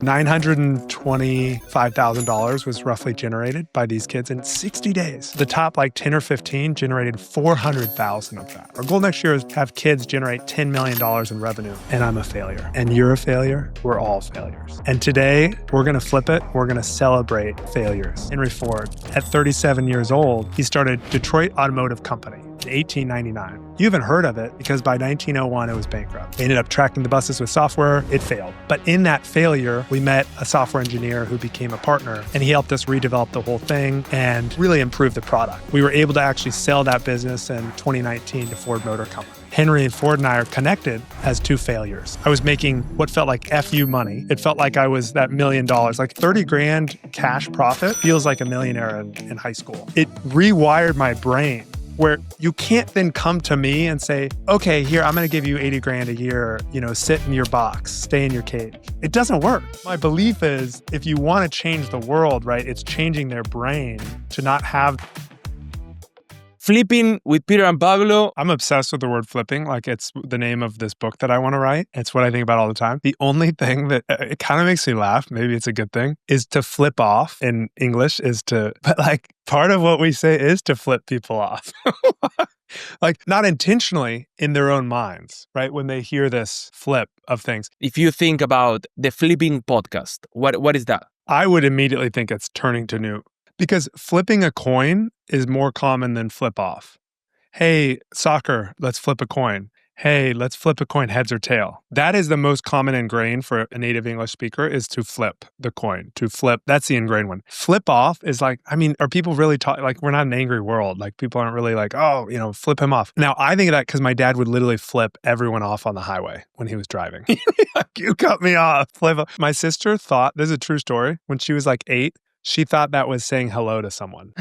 $925,000 was roughly generated by these kids in 60 days. The top 10 or 15 generated 400,000 of that. Our goal next year is to have kids generate $10 million in revenue. And I'm a failure. And you're a failure. We're all failures. And today, we're going to flip it. We're going to celebrate failures. Henry Ford, at 37 years old, he started Detroit Automotive Company in 1899. You haven't heard of it because by 1901, it was bankrupt. They ended up tracking the buses with software. It failed. But in that failure, we met a software engineer who became a partner, and he helped us redevelop the whole thing and really improve the product. We were able to actually sell that business in 2019 to Ford Motor Company. Henry and Ford and I are connected as two failures. I was making what felt like FU money. It felt like I was that $1 million, like 30 grand cash profit feels like a millionaire in high school. It rewired my brain where you can't then come to me and say, okay, here, I'm going to give you 80 grand a year, sit in your box, stay in your cage. It doesn't work. My belief is if you want to change the world, right, it's changing their brain to not have. Flipping with Peter and Pablo. I'm obsessed with the word flipping. It's the name of this book that I want to write. It's what I think about all the time. The only thing that it kind of makes me laugh, maybe it's a good thing, is to flip off in English but part of what we say is to flip people off. Not intentionally in their own minds, right? When they hear this flip of things. If you think about the flipping podcast, what is that? I would immediately think it's turning to new. Because flipping a coin is more common than flip off. Hey, soccer, let's flip a coin. Hey, let's flip a coin, heads or tail. That is the most common ingrained for a native English speaker is to flip the coin, to flip. That's the ingrained one. Flip off is are people really we're not an angry world. People aren't really flip him off. Now, I think of that because my dad would literally flip everyone off on the highway when he was driving. You cut me off. Flip off. My sister thought, this is a true story, when she was 8, she thought that was saying hello to someone.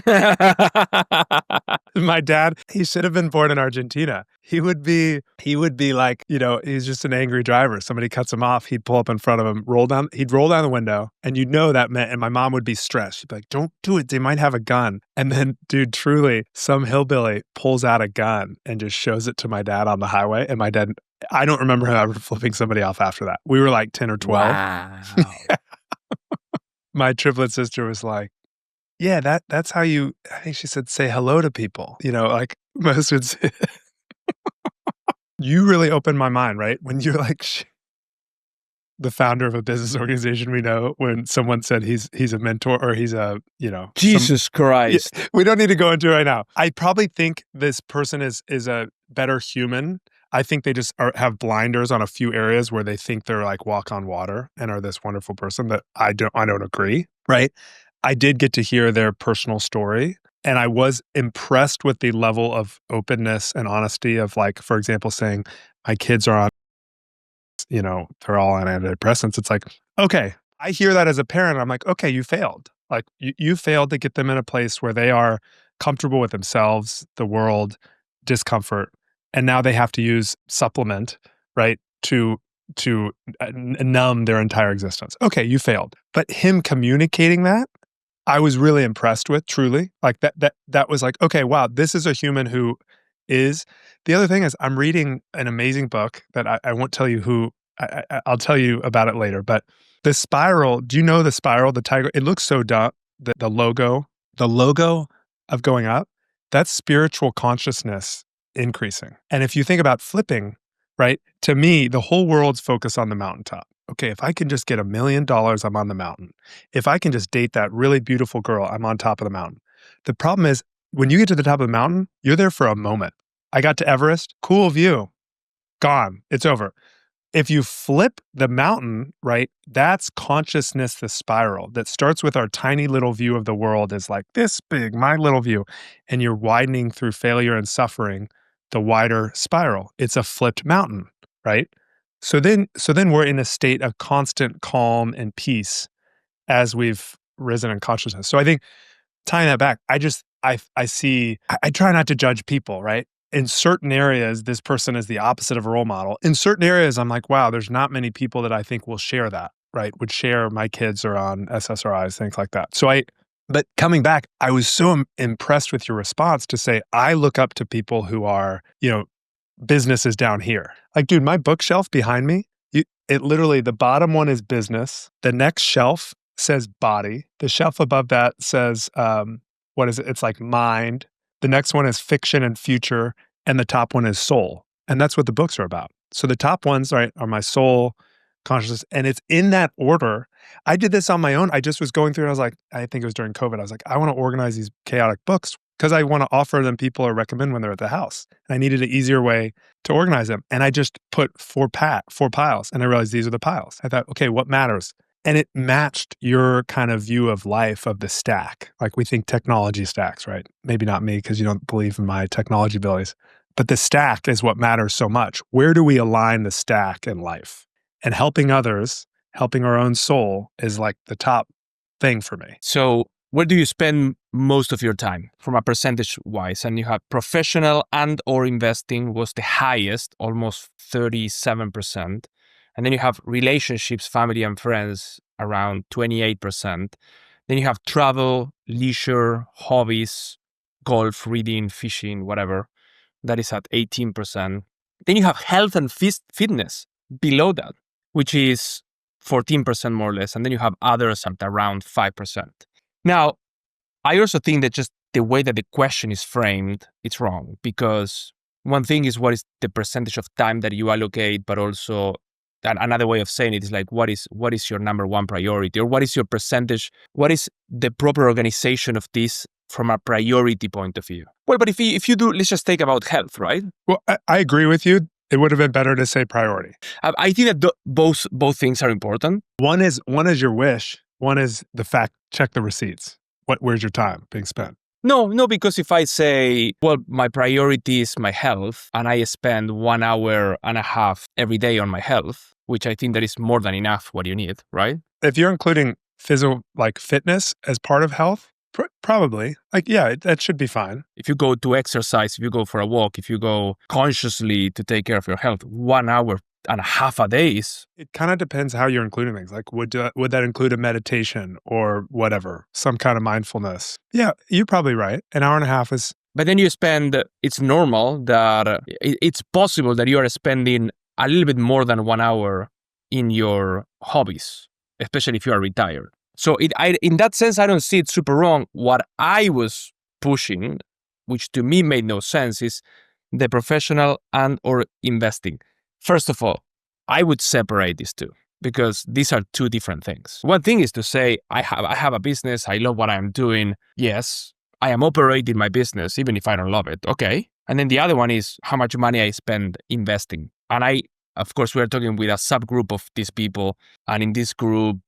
My dad, he should have been born in Argentina. He would be he's just an angry driver. Somebody cuts him off. He'd pull up in front of him, he'd roll down the window. And that meant, and my mom would be stressed. She'd be like, don't do it. They might have a gun. And then, dude, truly, some hillbilly pulls out a gun and just shows it to my dad on the highway. And my dad, I don't remember him ever flipping somebody off after that. We were 10 or 12. Wow. My triplet sister was like, yeah, that's how I think she said, say hello to people. Most would say. You really opened my mind, right? When you're the founder of a business organization we know, when someone said he's a mentor or he's a, Jesus Christ. Yeah, we don't need to go into it right now. I probably think this person is a better human. I think they just have blinders on a few areas where they think they're walk on water and are this wonderful person that I don't agree, right? I did get to hear their personal story, and I was impressed with the level of openness and honesty of for example, saying my kids are on, they're all on antidepressants. It's okay, I hear that as a parent. I'm okay, you failed. You failed to get them in a place where they are comfortable with themselves, the world, discomfort. And now they have to use supplement, right, to numb their entire existence. Okay, you failed. But him communicating that, I was really impressed with, truly. That was okay, wow, this is a human who is. The other thing is I'm reading an amazing book that I won't tell you who, I'll tell you about it later. But the spiral, do you know the spiral, the tiger? It looks so dumb. The logo of going up, that's spiritual consciousness increasing. And if you think about flipping, right, to me, the whole world's focused on the mountaintop. Okay, if I can just get $1 million, I'm on the mountain. If I can just date that really beautiful girl, I'm on top of the mountain. The problem is, when you get to the top of the mountain, you're there for a moment. I got to Everest, cool view, gone, it's over. If you flip the mountain, right, that's consciousness, the spiral that starts with our tiny little view of the world is this big, my little view, and you're widening through failure and suffering, the wider spiral. It's a flipped mountain, right? So then we're in a state of constant calm and peace as we've risen in consciousness. So I think tying that back, I try not to judge people, right? In certain areas, this person is the opposite of a role model. In certain areas, I'm wow, there's not many people that I think will share that, right? Would share my kids are on SSRIs, things like that. But coming back, I was so impressed with your response to say, I look up to people who are, business is down here. Dude, my bookshelf behind me, It literally, the bottom one is business. The next shelf says body. The shelf above that says, what is it? It's like mind. The next one is fiction and future. And the top one is soul. And that's what the books are about. So the top ones, right, are my soul, consciousness, and it's in that order. I did this on my own. I just was going through and I was like, I think it was during COVID. I was like, I want to organize these chaotic books because I want to offer them people or recommend when they're at the house. And I needed an easier way to organize them. And I just put four piles. And I realized these are the piles. I thought, okay, what matters? And it matched your kind of view of life of the stack. Like we think technology stacks, right? Maybe not me because you don't believe in my technology abilities. But the stack is what matters so much. Where do we align the stack in life? And helping others, helping our own soul is like the top thing for me. So where do you spend most of your time from a percentage wise? And you have professional and or investing was the highest, almost 37%. And then you have relationships, family and friends around 28%. Then you have travel, leisure, hobbies, golf, reading, fishing, whatever. That is at 18%. Then you have health and fitness below that, which is 14% more or less. And then you have others at around 5%. Now, I also think that just the way that the question is framed, it's wrong. Because one thing is what is the percentage of time that you allocate, but also another way of saying it is like, what is your number one priority? Or what is your percentage? What is the proper organization of this from a priority point of view? Well, but if you do, let's just take about health, right? Well, I agree with you. It would have been better to say priority. I think that both things are important. One is your wish. One is the fact, check the receipts. Where's your time being spent? No, because if I say, well, my priority is my health and I spend 1 hour and a half every day on my health, which I think that is more than enough what you need, right? If you're including physical, like fitness as part of health, probably. Like, yeah, that should be fine. If you go to exercise, if you go for a walk, if you go consciously to take care of your health, 1 hour and a half a day is... It kind of depends how you're including things. Like, would that include a meditation or whatever, some kind of mindfulness? Yeah, you're probably right. An hour and a half is... But then you spend, it's normal that it's possible that you are spending a little bit more than 1 hour in your hobbies, especially if you are retired. So in that sense, I don't see it super wrong. What I was pushing, which to me made no sense, is the professional and or investing. First of all, I would separate these two because these are two different things. One thing is to say, I have a business, I love what I'm doing. Yes, I am operating my business, even if I don't love it. Okay. And then the other one is how much money I spend investing. And of course, we're talking with a subgroup of these people. And in this group,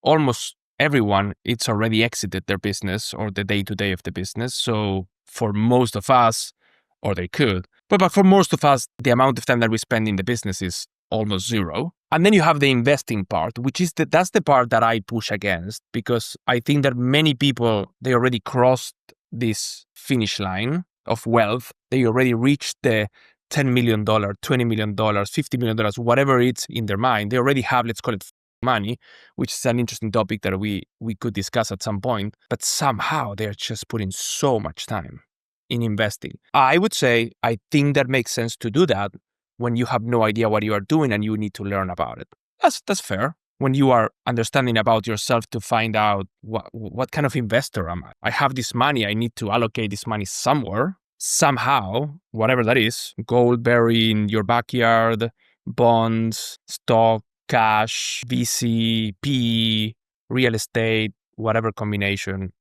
almost everyone, it's already exited their business or the day-to-day of the business. So for most of us, or they could, but for most of us, the amount of time that we spend in the business is almost zero. And then you have the investing part, which is that's the part that I push against, because I think that many people, they already crossed this finish line of wealth. They already reached the $10 million, $20 million, $50 million, whatever it's in their mind. They already have, let's call it money, which is an interesting topic that we could discuss at some point. But somehow they're just putting so much time in investing. I would say, I think that makes sense to do that when you have no idea what you are doing and you need to learn about it. That's fair. When you are understanding about yourself to find out what kind of investor am I? I have this money, I need to allocate this money somewhere, somehow, whatever that is, gold buried in your backyard, bonds, stock, cash, VC, PE, real estate, whatever combination.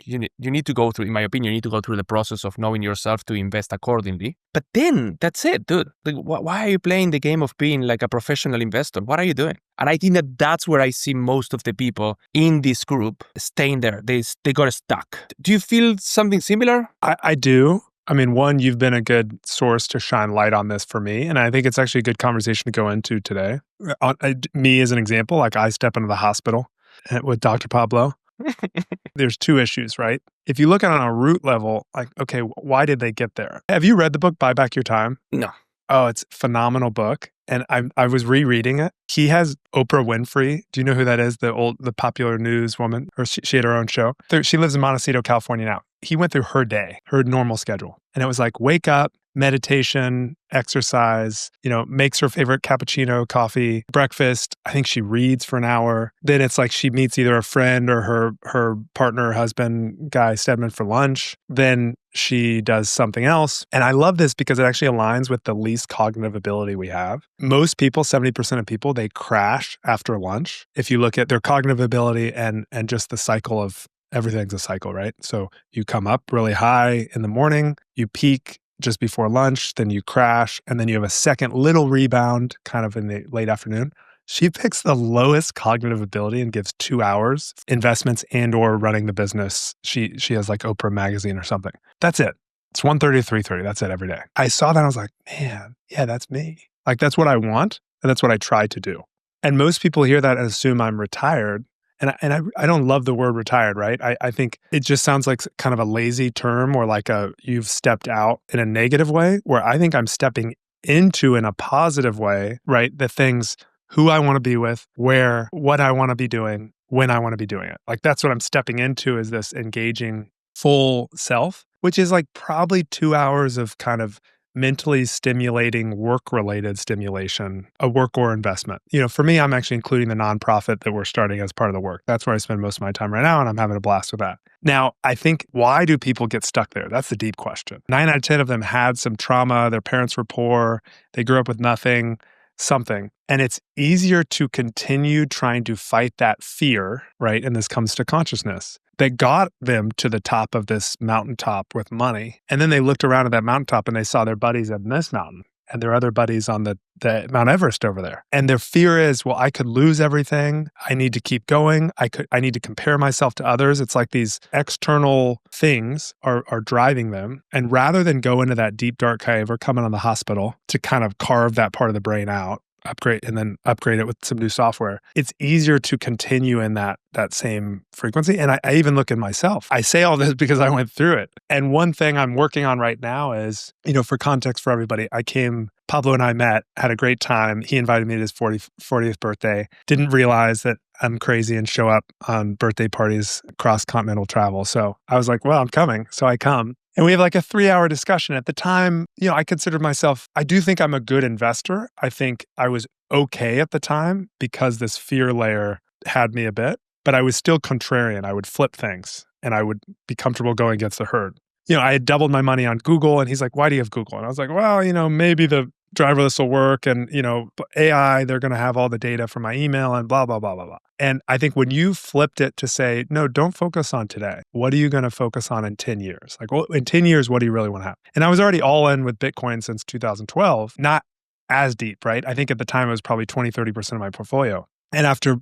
You need to go through, in my opinion, you need to go through the process of knowing yourself to invest accordingly. But then that's it, dude. Like, why are you playing the game of being like a professional investor? What are you doing? And I think that that's where I see most of the people in this group staying there. They got stuck. Do you feel something similar? I do. I mean, one, you've been a good source to shine light on this for me. And I think it's actually a good conversation to go into today. Me as an example, like I step into the hospital with Dr. Pablo. There's two issues, right? If you look at it on a root level, like, okay, why did they get there? Have you read the book, Buy Back Your Time? No. Oh, it's a phenomenal book. And I was rereading it. He has Oprah Winfrey. Do you know who that is? The popular news woman, or she had her own show. She lives in Montecito, California now. He went through her day, her normal schedule. And it was like, wake up, meditation, exercise, makes her favorite cappuccino, coffee, breakfast. I think she reads for an hour. Then it's like she meets either a friend or her partner, husband, Guy Stedman for lunch. Then she does something else. And I love this because it actually aligns with the least cognitive ability we have. Most people, 70% of people, they crash after lunch. If you look at their cognitive ability and just the cycle of everything's a cycle, right? So you come up really high in the morning, you peak just before lunch, then you crash, and then you have a second little rebound kind of in the late afternoon. She picks the lowest cognitive ability and gives 2 hours investments and or running the business. She has like Oprah magazine or something. That's it. It's 1:30 to 3:30. That's it every day. I saw that and I was like, man, yeah, that's me. Like that's what I want. And that's what I try to do. And most people hear that and assume I'm retired. And I don't love the word retired, right? I think it just sounds like kind of a lazy term or like you've stepped out in a negative way, where I think I'm stepping into in a positive way, right? The things, who I want to be with, where, what I want to be doing, when I want to be doing it. Like that's what I'm stepping into, is this engaging full self, which is like probably 2 hours of kind of mentally stimulating work-related stimulation, a work or investment. For me, I'm actually including the nonprofit that we're starting as part of the work. That's where I spend most of my time right now, and I'm having a blast with that. Now, I think, why do people get stuck there? That's the deep question. 9 out of 10 of them had some trauma. Their parents were poor. They grew up with nothing, something. And it's easier to continue trying to fight that fear, right? And this comes to consciousness, that got them to the top of this mountaintop with money. And then they looked around at that mountaintop and they saw their buddies on this mountain and their other buddies on the Mount Everest over there. And their fear is, well, I could lose everything. I need to keep going. I need to compare myself to others. It's like these external things are driving them. And rather than go into that deep, dark cave or come in on the hospital to kind of carve that part of the brain out, upgrade it with some new software, it's easier to continue in that same frequency. And I even look at myself. I say all this because I went through it. And one thing I'm working on right now is, for context for everybody, Pablo and I met, had a great time. He invited me to his 40th birthday. Didn't realize that I'm crazy and show up on birthday parties, cross-continental travel. So I was like, well, I'm coming. So I come. And we have like a 3-hour discussion. At the time, I considered myself, I do think I'm a good investor. I think I was okay at the time because this fear layer had me a bit, but I was still contrarian. I would flip things and I would be comfortable going against the herd. I had doubled my money on Google, and he's like, why do you have Google? And I was like, well, maybe the driverless will work, and, AI, they're going to have all the data from my email and blah, blah, blah, blah, blah. And I think when you flipped it to say, no, don't focus on today. What are you going to focus on in 10 years? Like, well, in 10 years, what do you really want to have? And I was already all in with Bitcoin since 2012, not as deep, right? I think at the time it was probably 20, 30% of my portfolio. And after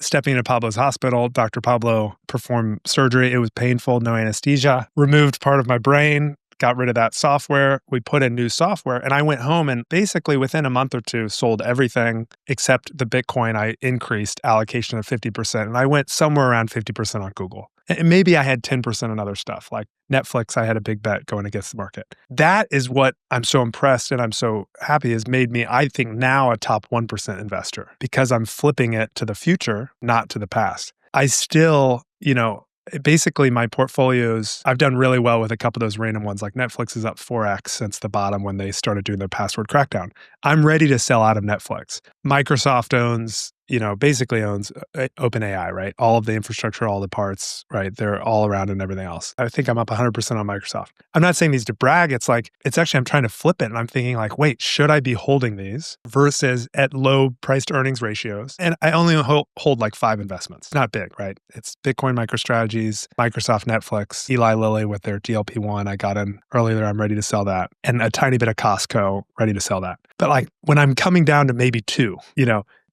stepping into Pablo's hospital, Dr. Pablo performed surgery. It was painful, no anesthesia, removed part of my brain, got rid of that software. We put in new software, and I went home and basically within a month or two sold everything except the Bitcoin. I increased allocation of 50%, and I went somewhere around 50% on Google. And maybe I had 10% on other stuff like Netflix. I had a big bet going against the market. That is what I'm so impressed and I'm so happy has made me, I think, now a top 1% investor, because I'm flipping it to the future, not to the past. I still, basically my portfolios, I've done really well with a couple of those random ones. Like Netflix is up 4x since the bottom when they started doing their password crackdown. I'm ready to sell out of Netflix. Microsoft basically owns OpenAI, right? All of the infrastructure, all the parts, right? They're all around and everything else. I think I'm up 100% on Microsoft. I'm not saying these to brag. It's actually, I'm trying to flip it. And I'm thinking like, wait, should I be holding these versus at low price to earnings ratios? And I only hold like 5 investments. Not big, right? It's Bitcoin, MicroStrategies, Microsoft, Netflix, Eli Lilly with their GLP-1. I got in earlier. I'm ready to sell that. And a tiny bit of Costco, ready to sell that. But like when I'm coming down to maybe 2,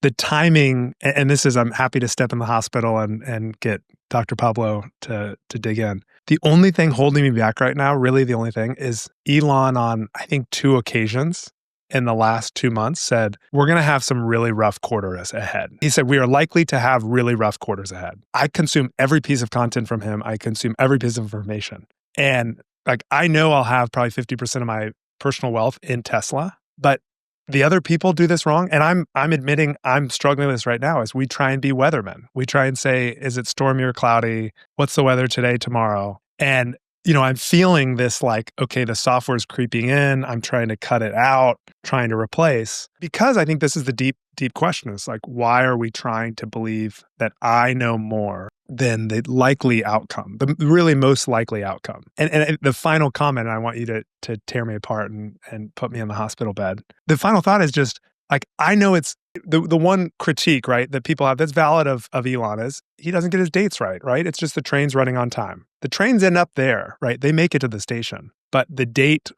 the timing, and this is, I'm happy to step in the hospital and get Dr. Pablo to dig in. The only thing holding me back right now, really the only thing, is Elon on, I think, 2 occasions in the last 2 months said, we're going to have some really rough quarters ahead. He said, we are likely to have really rough quarters ahead. I consume every piece of content from him. I consume every piece of information. And like, I know I'll have probably 50% of my personal wealth in Tesla, but the other people do this wrong. And I'm admitting I'm struggling with this right now as we try and be weathermen. We try and say, is it stormy or cloudy? What's the weather today, tomorrow? And I'm feeling this like, okay, the software's creeping in. I'm trying to cut it out, trying to replace. Because I think this is the deep, deep question. It's like, why are we trying to believe that I know more than the likely outcome, the really most likely outcome? And the final comment, and I want you to tear me apart and put me in the hospital bed. The final thought is just like, I know it's the one critique, right, that people have that's valid of Elon is he doesn't get his dates right? It's just the train's running on time. The trains end up there, right? They make it to the station, but the date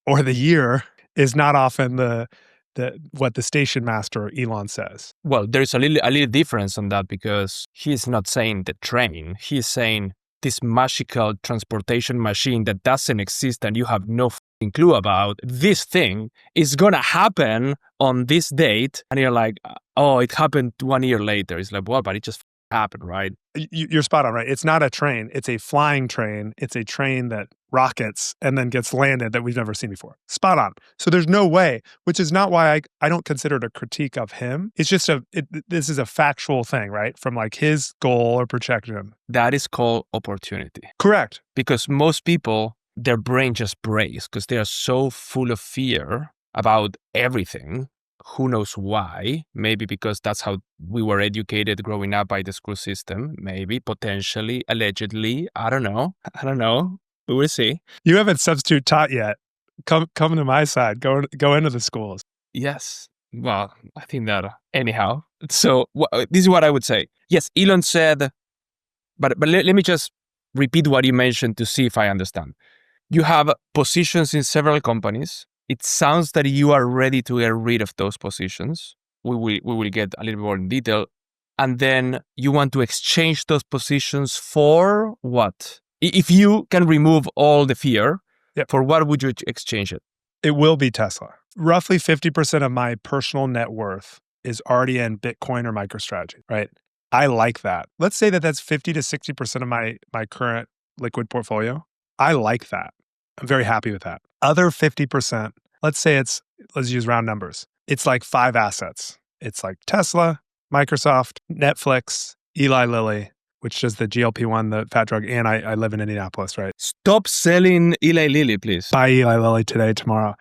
or the year is not often the what the station master Elon says. Well, there's a little difference on that because he's not saying the train. He's saying this magical transportation machine that doesn't exist and you have no fucking clue about. This thing is gonna happen on this date, and you're like, oh, it happened 1 year later. It's like, well, but it just happened, right? You're spot on, right? It's not a train. It's a flying train. It's a train that rockets and then gets landed that we've never seen before. Spot on. So there's no way, which is not why I don't consider it a critique of him. It's just this is a factual thing, right? From like his goal or projection. That is called opportunity. Correct. Because most people, their brain just breaks because they are so full of fear about everything. Who knows why? Maybe because that's how we were educated growing up by the school system. Maybe, potentially, allegedly. I don't know. We will see. You haven't substitute taught yet. Come to my side. Go into the schools. Yes. Well, I think that anyhow. So this is what I would say. Yes, Elon said, but let me just repeat what you mentioned to see if I understand. You have positions in several companies. It sounds that you are ready to get rid of those positions. We will get a little more in detail. And then you want to exchange those positions for what? If you can remove all the fear, yep. For what would you exchange it? It will be Tesla. Roughly 50% of my personal net worth is already in Bitcoin or MicroStrategy, right? I like that. Let's say that that's 50 to 60% of my current liquid portfolio. I like that. I'm very happy with that. Other 50%, let's use round numbers. It's like 5 assets. It's like Tesla, Microsoft, Netflix, Eli Lilly, which is the GLP-1, the fat drug, and I live in Indianapolis, right? Stop selling Eli Lilly, please. Buy Eli Lilly today, tomorrow.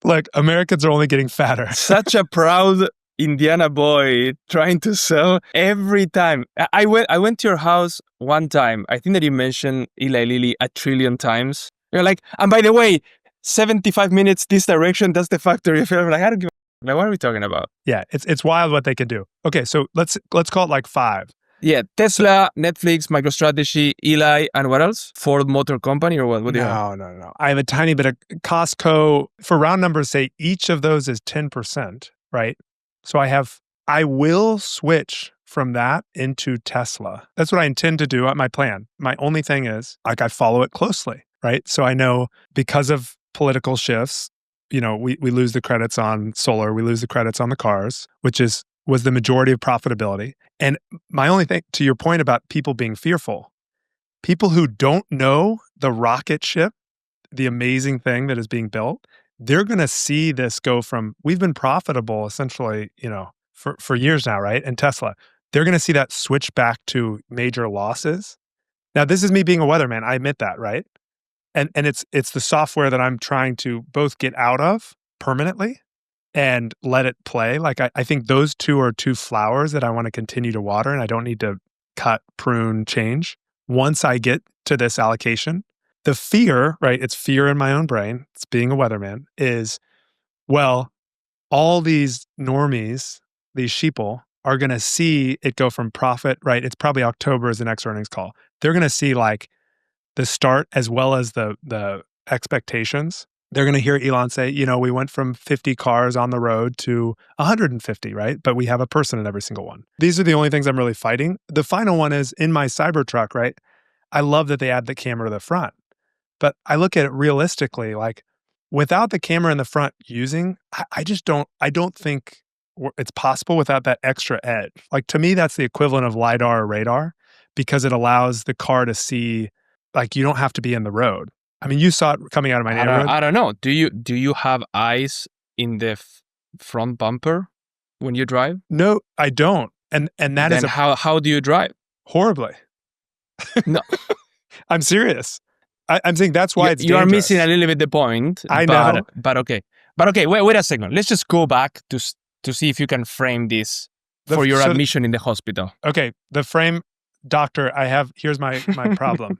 Look, Americans are only getting fatter. Such a proud Indiana boy trying to sell every time. I went to your house one time. I think that you mentioned Eli Lilly 1 trillion times. You're like, and by the way, 75 minutes this direction, that's the factory. I'm like, I don't give a like, what are we talking about? Yeah, it's wild what they can do. Okay, so let's call it like 5. Yeah, Tesla, Netflix, MicroStrategy, Eli, and what else? Ford Motor Company or what? What do you have? No. I have a tiny bit of Costco. For round numbers, say each of those is 10%, right? So I will switch from that into Tesla. That's what I intend to do. My plan. My only thing is, like, I follow it closely, right? So I know because of political shifts, we lose the credits on solar, we lose the credits on the cars, which was the majority of profitability. And my only thing, to your point about people being fearful, people who don't know the rocket ship, the amazing thing that is being built, they're going to see this go from, we've been profitable essentially, for years now, right? And Tesla, they're going to see that switch back to major losses. Now, this is me being a weatherman. I admit that, right? And it's the software that I'm trying to both get out of permanently and let it play. Like I think those two are 2 flowers that I want to continue to water, and I don't need to cut, prune, change. Once I get to this allocation, the fear, right? It's fear in my own brain. It's being a weatherman is, well, all these normies, these sheeple are going to see it go from profit, right? It's probably October is the next earnings call. They're going to see like the start as well as the expectations. They're going to hear Elon say, we went from 50 cars on the road to 150, right? But we have a person in every single one. These are the only things I'm really fighting. The final one is in my Cybertruck, right? I love that they add the camera to the front. But I look at it realistically, like without the camera in the front I don't think it's possible without that extra edge. Like to me, that's the equivalent of LiDAR or radar because it allows the car to see, like you don't have to be in the road. I mean, you saw it coming out of my neighborhood. I don't know. Do you have eyes in the front bumper when you drive? No, I don't. And that then how do you drive? Horribly. No. I'm serious. I'm saying that's why it's You are dangerous. missing a little bit the point. I know. But okay. But okay, wait a second. Let's just go back to see if you can frame this for your admission in the hospital. Okay, the frame, doctor, here's my problem.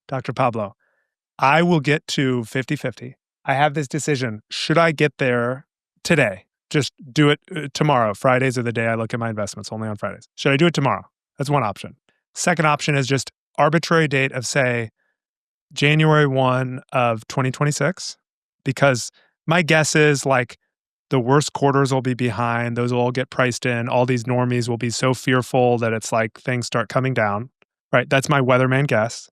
Dr. Pablo, I will get to 50-50. I have this decision. Should I get there today? Just do it tomorrow. Fridays are the day I look at my investments, only on Fridays. Should I do it tomorrow? That's one option. Second option is just arbitrary date of, say, January 1 of 2026, because my guess is like the worst quarters will be behind. Those will all get priced in. All these normies will be so fearful that it's like things start coming down, right? That's my weatherman guess.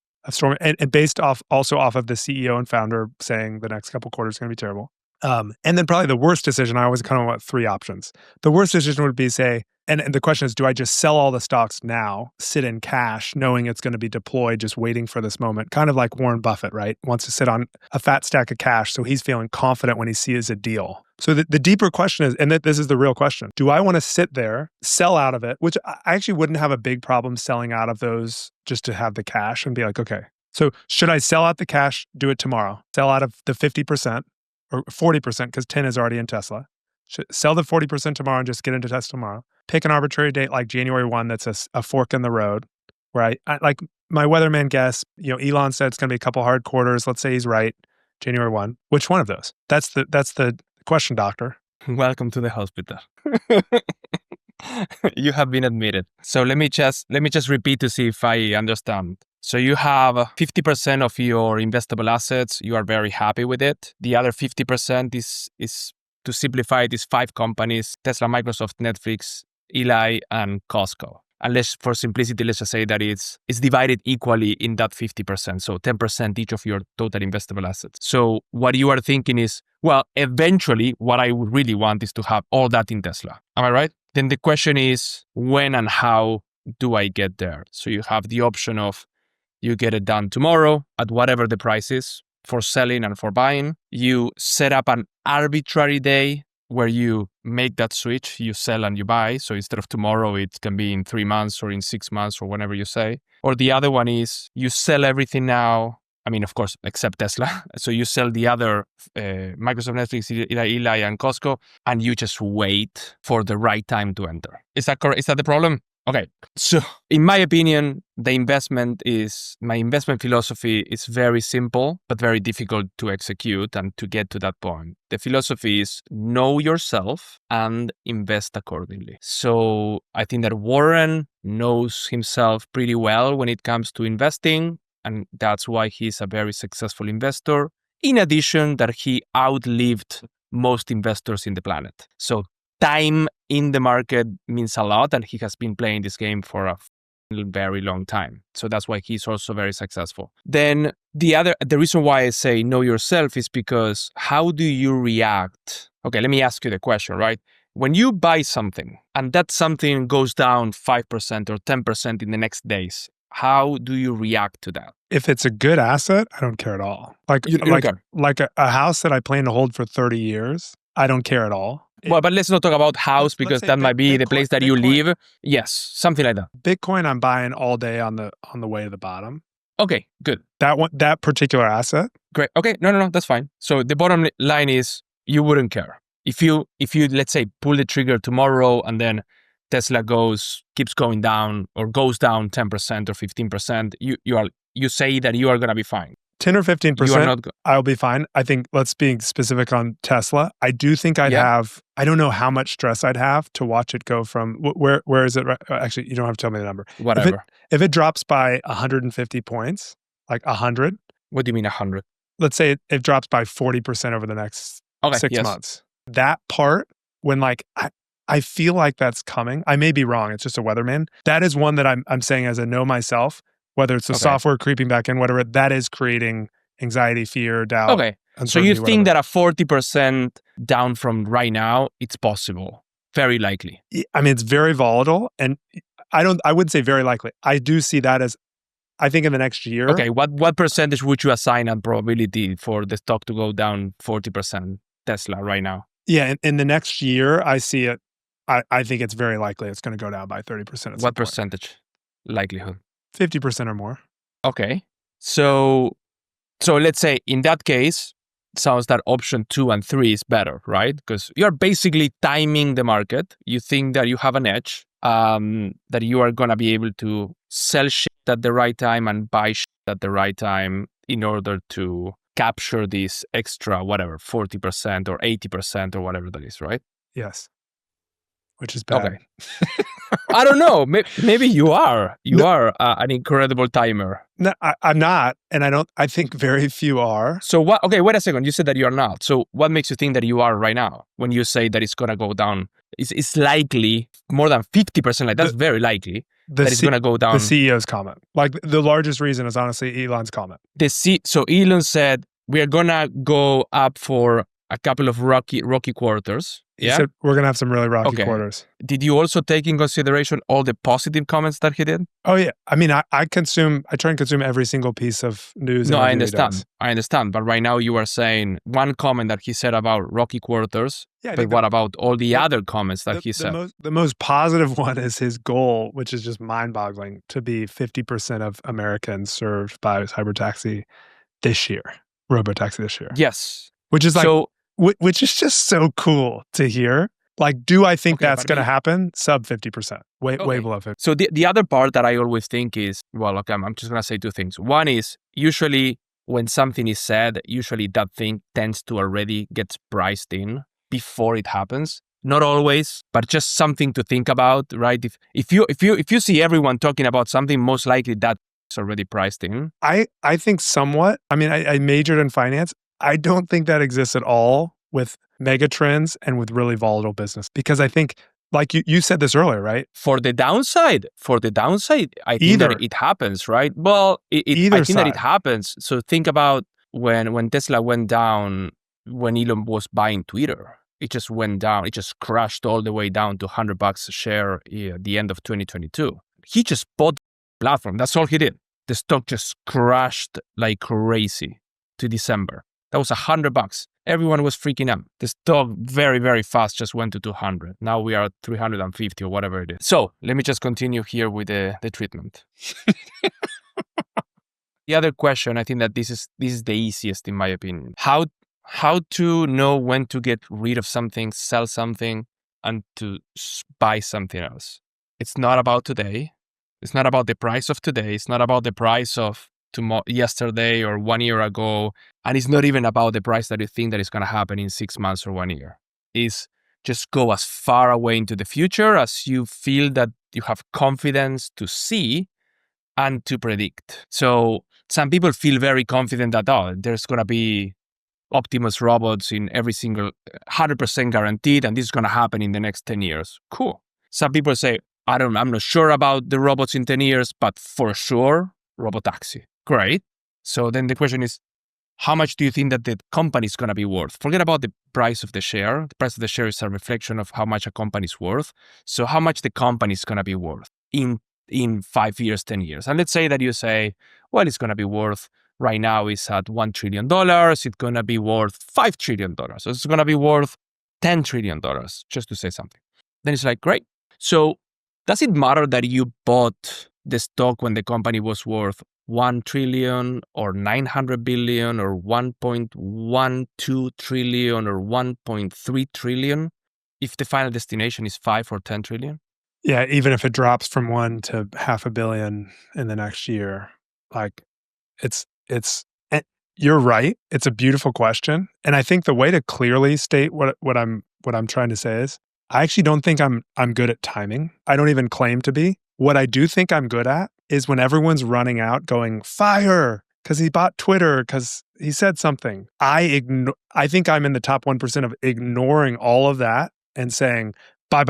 And based also off of the CEO and founder saying the next couple quarters are going to be terrible. And then probably the worst decision, I always kind of want three options. The worst decision would be, say, and the question is, do I just sell all the stocks now, sit in cash, knowing it's going to be deployed, just waiting for this moment? Kind of like Warren Buffett, right? Wants to sit on a fat stack of cash, so he's feeling confident when he sees a deal. So the deeper question is, and this is the real question, do I want to sit there, sell out of it, which I actually wouldn't have a big problem selling out of those just to have the cash and be like, okay, so should I sell out the cash, do it tomorrow, sell out of the 50%, or 40%, because 10 is already in Tesla. Sell the 40% tomorrow and just get into Tesla tomorrow. Pick an arbitrary date like January 1 that's a fork in the road, where I like my weatherman guess, Elon said it's going to be a couple hard quarters. Let's say he's right, January 1. Which one of those? That's the question, doctor. Welcome to the hospital. You have been admitted. So let me just repeat to see if I understand. So you have 50% of your investable assets. You are very happy with it. The other 50% is to simplify it, is 5 companies: Tesla, Microsoft, Netflix, Eli, and Costco. Unless, for simplicity, let's just say that it's divided equally in that 50%. So 10% each of your total investable assets. So what you are thinking is, well, eventually what I would really want is to have all that in Tesla. Am I right? Then the question is, when and how do I get there? So you have the option of, you get it done tomorrow at whatever the price is for selling and for buying. You set up an arbitrary day where you make that switch, you sell and you buy. So instead of tomorrow, it can be in 3 months or in 6 months or whenever you say. Or the other one is, you sell everything now. I mean, of course, except Tesla. So you sell the other Microsoft, Netflix, Eli, and Costco, and you just wait for the right time to enter. Is that correct? Is that the problem? Okay. So in my opinion, my investment philosophy is very simple, but very difficult to execute and to get to that point. The philosophy is know yourself and invest accordingly. So I think that Warren knows himself pretty well when it comes to investing, and that's why he's a very successful investor. In addition, that he outlived most investors in the planet. So time in the market means a lot, and he has been playing this game for a very long time. So that's why he's also very successful. Then the reason why I say know yourself is because how do you react? Okay, let me ask you the question, right? When you buy something and that something goes down 5% or 10% in the next days, how do you react to that? If it's a good asset, I don't care at all. Like a house that I plan to hold for 30 years, I don't care at all. Well, but let's not talk about house, because that might be the place that you live. Yes, something like that. Bitcoin, I'm buying all day on the way to the bottom. Okay, good. That particular asset. Great. Okay, no, that's fine. So the bottom line is, you wouldn't care if you let's say pull the trigger tomorrow and then Tesla keeps going down or goes down 10% or 15%. You say that you are going to be fine. 10 or 15%, I'll be fine. I think, let's be specific on Tesla. I do think I'd have, I don't know how much stress I'd have to watch it go from, where is it? Actually, you don't have to tell me the number. Whatever. If it drops by 150 points, like 100. What do you mean 100? Let's say it drops by 40% over the next 6 months. That part, when I feel like that's coming. I may be wrong. It's just a weatherman. That is one that I'm saying as a know myself. Whether it's the software creeping back in, whatever, that is creating anxiety, fear, doubt. Okay. So you think that a 40% down from right now, it's possible? Very likely. I mean, it's very volatile, and I wouldn't say very likely. I do see that as, I think in the next year. Okay. What percentage would you assign a probability for the stock to go down 40% Tesla right now? Yeah. In the next year, I see it. I think it's very likely it's going to go down by 30%. What percentage likelihood? 50% or more. Okay. So let's say in that case, sounds that option 2 and 3 is better, right? Because you're basically timing the market. You think that you have an edge, that you are going to be able to sell shit at the right time and buy shit at the right time in order to capture this extra, whatever, 40% or 80% or whatever that is, right? Yes. Which is bad. Okay. I don't know. Maybe you are. You No. are an incredible timer. No, I'm not. And I think very few are. So what? Okay, wait a second. You said that you are not. So what makes you think that you are right now when you say that it's going to go down? It's likely more than 50%. Like that's very likely that it's going to go down. The CEO's comment. Like the largest reason is honestly Elon's comment. So Elon said, we are going to go up for a couple of rocky quarters. He said we're going to have some really rocky quarters. Did you also take in consideration all the positive comments that he did? Oh, yeah. I mean, I try and consume every single piece of news. No, I understand. But right now you are saying one comment that he said about rocky quarters. Yeah, but what about all the other comments that he said? The most positive one is his goal, which is just mind-boggling, to be 50% of Americans served by robotaxi this year. Yes. Which is which is just so cool to hear. Like, do I think that's going to happen? Sub 50%, way below 50%. So the other part that I always think is, well, okay, I'm just going to say two things. One is usually when something is said, usually that thing tends to already get priced in before it happens. Not always, but just something to think about, right? If you see everyone talking about something, most likely that's already priced in. I think somewhat. I mean, I majored in finance. I don't think that exists at all with mega trends and with really volatile business, because I think, like you said this earlier, right? For the downside, I think that it happens, right? Well, I think that it happens. So think about when Tesla went down, when Elon was buying Twitter, it just went down. It just crashed all the way down to $100 a share at the end of 2022. He just bought the platform. That's all he did. The stock just crashed like crazy to December. That was $100. Everyone was freaking out. The stock very, very fast just went to 200. Now we are at 350 or whatever it is. So let me just continue here with the treatment. The other question, I think that this is the easiest in my opinion. How to know when to get rid of something, sell something, and to buy something else. It's not about today. It's not about the price of today. It's not about the price of yesterday or 1 year ago. And it's not even about the price that you think that is going to happen in 6 months or 1 year. It's just go as far away into the future as you feel that you have confidence to see and to predict. So some people feel very confident that, there's going to be Optimus robots in every single 100% guaranteed, and this is going to happen in the next 10 years. Cool. Some people say, I'm not sure about the robots in 10 years, but for sure, robotaxi. Great. So then the question is, how much do you think that the company is going to be worth? Forget about the price of the share. The price of the share is a reflection of how much a company is worth. So how much the company is going to be worth in 5 years, 10 years. And let's say that you say, well, it's going to be worth, right now is at $1 trillion. It's going to be worth $5 trillion. So it's going to be worth $10 trillion, just to say something. Then it's like, great. So does it matter that you bought the stock when the company was worth 1 trillion or 900 billion or 1.12 trillion or 1.3 trillion if the final destination is 5 or 10 trillion? Yeah, even if it drops from 1 to $500 million in the next year, like it's you're right. It's a beautiful question. And I think the way to clearly state what I'm trying to say is, I actually don't think I'm good at timing. I don't even claim to be. What I do think I'm good at is when everyone's running out going, fire, because he bought Twitter, because he said something. I think I'm in the top 1% of ignoring all of that and saying, buy.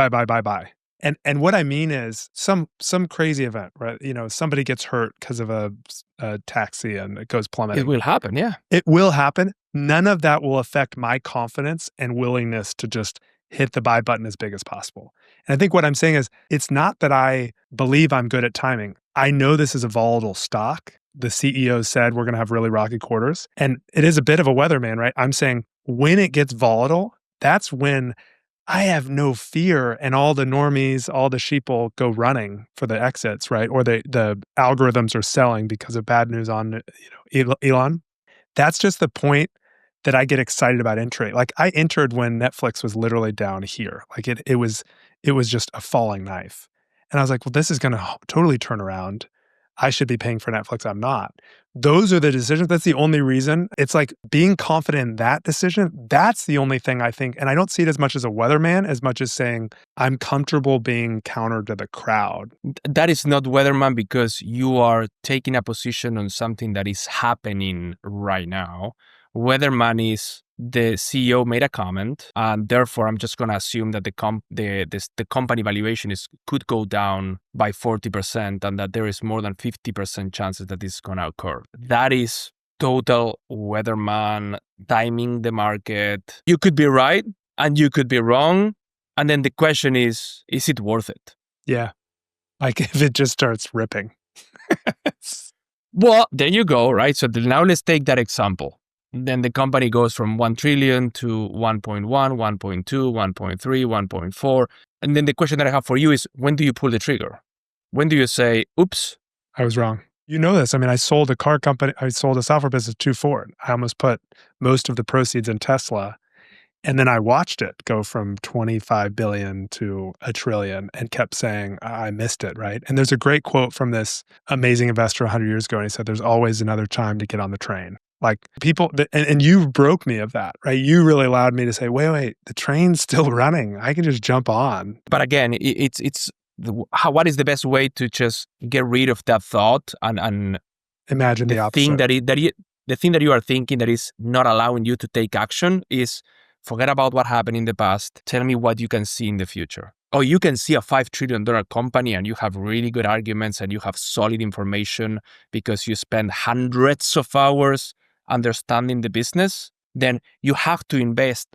And what I mean is some crazy event, right? Somebody gets hurt because of a taxi and it goes plummeting. It will happen, yeah. It will happen. None of that will affect my confidence and willingness to just hit the buy button as big as possible. And I think what I'm saying is, it's not that I believe I'm good at timing. I know this is a volatile stock. The CEO said we're going to have really rocky quarters. And it is a bit of a weatherman, right? I'm saying when it gets volatile, that's when I have no fear, and all the normies, all the sheeple go running for the exits, right? Or the algorithms are selling because of bad news on, Elon. That's just the point that I get excited about entry. Like, I entered when Netflix was literally down here. Like, it was just a falling knife. And I was like, "Well, this is gonna totally turn around. I should be paying for Netflix, I'm not." Those are the decisions. That's the only reason. It's like being confident in that decision, that's the only thing I think, and I don't see it as much as a weatherman as much as saying, I'm comfortable being counter to the crowd. That is not weatherman because you are taking a position on something that is happening right now. Weatherman is the CEO made a comment, and therefore I'm just going to assume that the company valuation could go down by 40%, and that there is more than 50% chances that this is going to occur. That is total weatherman, timing the market. You could be right and you could be wrong, and then the question is it worth it? Yeah. Like, if it just starts ripping. Well, there you go, right? So now let's take that example. Then the company goes from 1 trillion to 1.1, 1.2, 1.3, 1.4. And then the question that I have for you is, when do you pull the trigger? When do you say, oops? I was wrong. You know this. I mean, I sold a car company. I sold a software business to Ford. I almost put most of the proceeds in Tesla. And then I watched it go from 25 billion to a trillion and kept saying, I missed it, right? And there's a great quote from this amazing investor 100 years ago. And he said, there's always another time to get on the train. Like, people, and you broke me of that, right? You really allowed me to say, wait, the train's still running. I can just jump on. But again, what is the best way to just get rid of that thought and imagine the opposite. The thing that you are thinking that is not allowing you to take action is forget about what happened in the past. Tell me what you can see in the future. Oh, you can see a $5 trillion company and you have really good arguments and you have solid information because you spend hundreds of hours understanding the business. Then you have to invest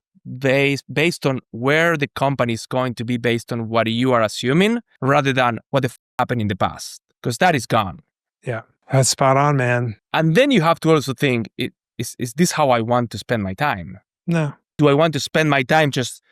based on where the company is going to be, based on what you are assuming, rather than what happened in the past, because that is gone. Yeah, that's spot on, man. And then you have to also think, is this how I want to spend my time? No. Do I want to spend my time just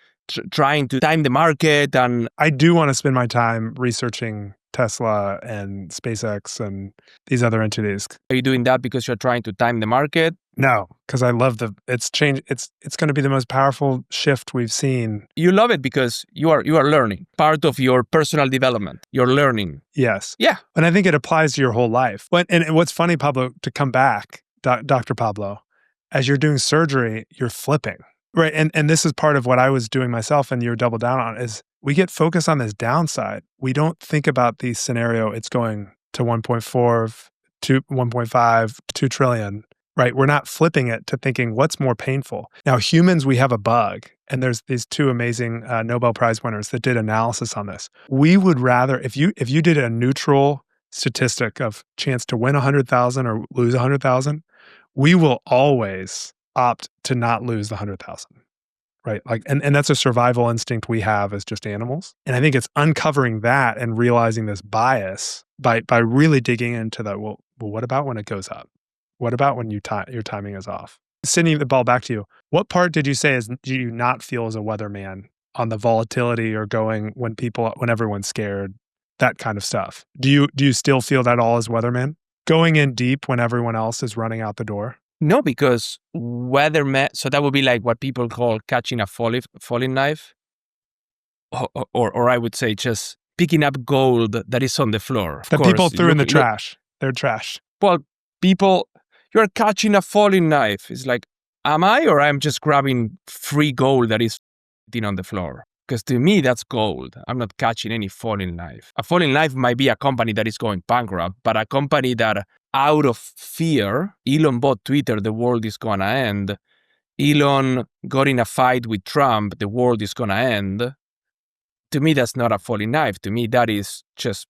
trying to time the market? And I do want to spend my time researching Tesla and SpaceX and these other entities. Are you doing that because you're trying to time the market? No, because I love it's change. It's going to be the most powerful shift we've seen. You love it because you are learning. Part of your personal development. You're learning. Yes. Yeah. And I think it applies to your whole life. And what's funny, Pablo, to come back, Dr. Pablo, as you're doing surgery, you're flipping. Right. And this is part of what I was doing myself and you're double down on is we get focused on this downside. We don't think about the scenario. It's going to 1.4 to 1.5, 2 trillion, right? We're not flipping it to thinking what's more painful. Now, humans, we have a bug. And there's these two amazing Nobel Prize winners that did analysis on this. We would rather, if you did a neutral statistic of chance to win 100,000 or lose 100,000, we will always opt to not lose the 100,000, right? Like, and that's a survival instinct we have as just animals. And I think it's uncovering that and realizing this bias by really digging into that. Well, what about when it goes up? What about when your timing is off? Sending the ball back to you. What part did you say do you not feel as a weatherman on the volatility or going when everyone's scared, that kind of stuff? Do you still feel that all as weatherman? Going in deep when everyone else is running out the door? No, because weatherman, so that would be like what people call catching a falling knife. Or I would say just picking up gold that is on the floor. That people threw in the trash. They're trash. Well, people, you're catching a falling knife. It's like, am I, or I'm just grabbing free gold that is on the floor? Because to me, that's gold. I'm not catching any falling knife. A falling knife might be a company that is going bankrupt, but a company that out of fear, Elon bought Twitter, the world is going to end. Elon got in a fight with Trump, the world is going to end. To me, that's not a falling knife. To me, that is just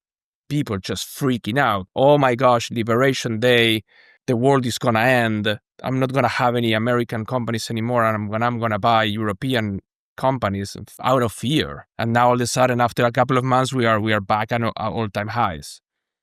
people just freaking out. Oh my gosh, Liberation Day, the world is going to end. I'm not going to have any American companies anymore, and I'm going to buy European companies out of fear. And now all of a sudden, after a couple of months, we are back at all-time highs.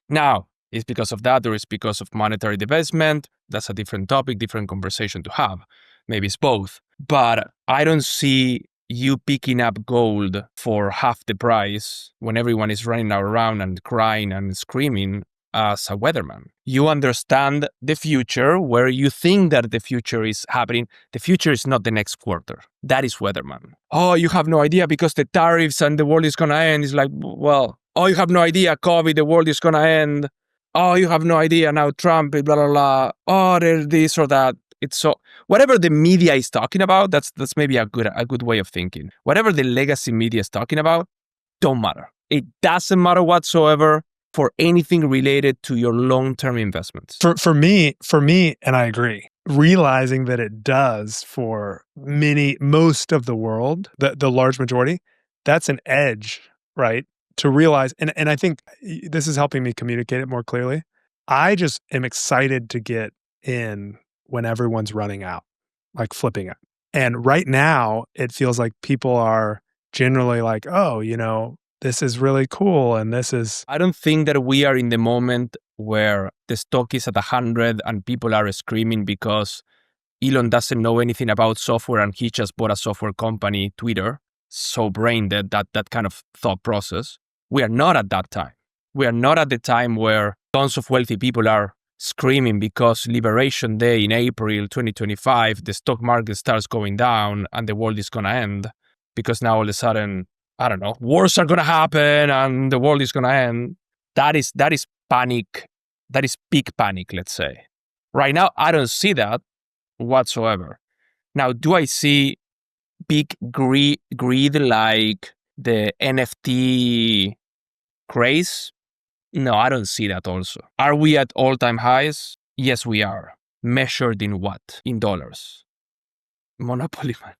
Now, it's because of that, or it's because of monetary divestment. That's a different topic, different conversation to have. Maybe it's both. But I don't see you picking up gold for half the price when everyone is running around and crying and screaming as a weatherman. You understand the future where you think that the future is happening. The future is not the next quarter. That is weatherman. Oh, you have no idea because the tariffs and the world is going to end. It's like, well, oh, you have no idea, COVID, the world is going to end. Oh, you have no idea now, Trump, blah, blah, blah. Oh, there's this or that. It's so whatever the media is talking about, that's maybe a good way of thinking. Whatever the legacy media is talking about, don't matter. It doesn't matter whatsoever for anything related to your long-term investments. For me, and I agree, realizing that it does for most of the world, the large majority, that's an edge, right? To realize, and I think this is helping me communicate it more clearly. I just am excited to get in when everyone's running out, like flipping it. And right now, it feels like people are generally like, oh, this is really cool. And this is... I don't think that we are in the moment where the stock is at 100 and people are screaming because Elon doesn't know anything about software and he just bought a software company, Twitter. So brain dead, that kind of thought process. We are not at that time. We are not at the time where tons of wealthy people are screaming because Liberation Day in April 2025, the stock market starts going down and the world is going to end because now all of a sudden, I don't know, wars are going to happen and the world is going to end. That is panic. That is peak panic, let's say. Right now, I don't see that whatsoever. Now, do I see big greed like the NFT craze? No, I don't see that also. Are we at all-time highs? Yes, we are. Measured in what? In dollars. Monopoly money.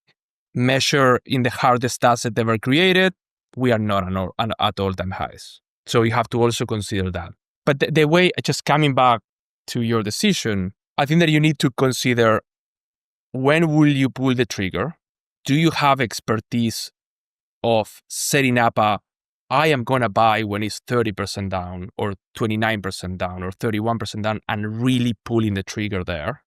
Measured in the hardest asset ever created? We are not at all-time highs. So you have to also consider that. But the way, just coming back to your decision, I think that you need to consider when will you pull the trigger? Do you have expertise of setting up I am going to buy when it's 30% down or 29% down or 31% down and really pulling the trigger there?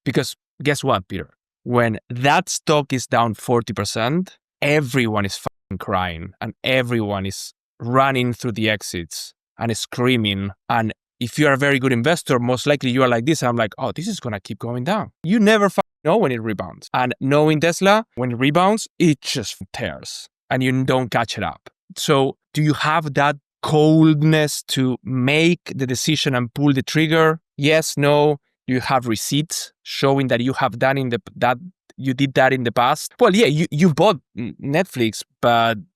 Because guess what, Peter? When that stock is down 40%, everyone is fucking crying and everyone is running through the exits and screaming. And if you are a very good investor, most likely you are like this. I'm like, oh, this is going to keep going down. You never know when it rebounds. And knowing Tesla, when it rebounds, it just tears and you don't catch it up. So do you have that coldness to make the decision and pull the trigger? Yes, no. Do you have receipts showing that you have done that you did that in the past? Well, yeah, you bought Netflix,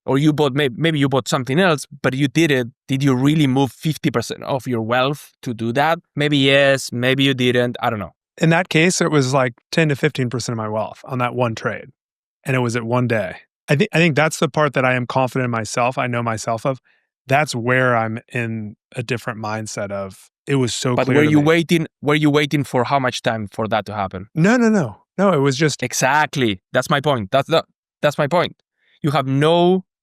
or you bought maybe you bought something else, but you did it. Did you really move 50% of your wealth to do that? Maybe yes, maybe you didn't. I don't know. In that case, it was like 10 to 15% of my wealth on that one trade. And it was at one day. I think that's the part that I am confident in myself. I know myself of. That's where I'm in a different mindset of. It was so but clear. But were you waiting for how much time for that to happen? No. It was just exactly. That's my point. That's my point. You have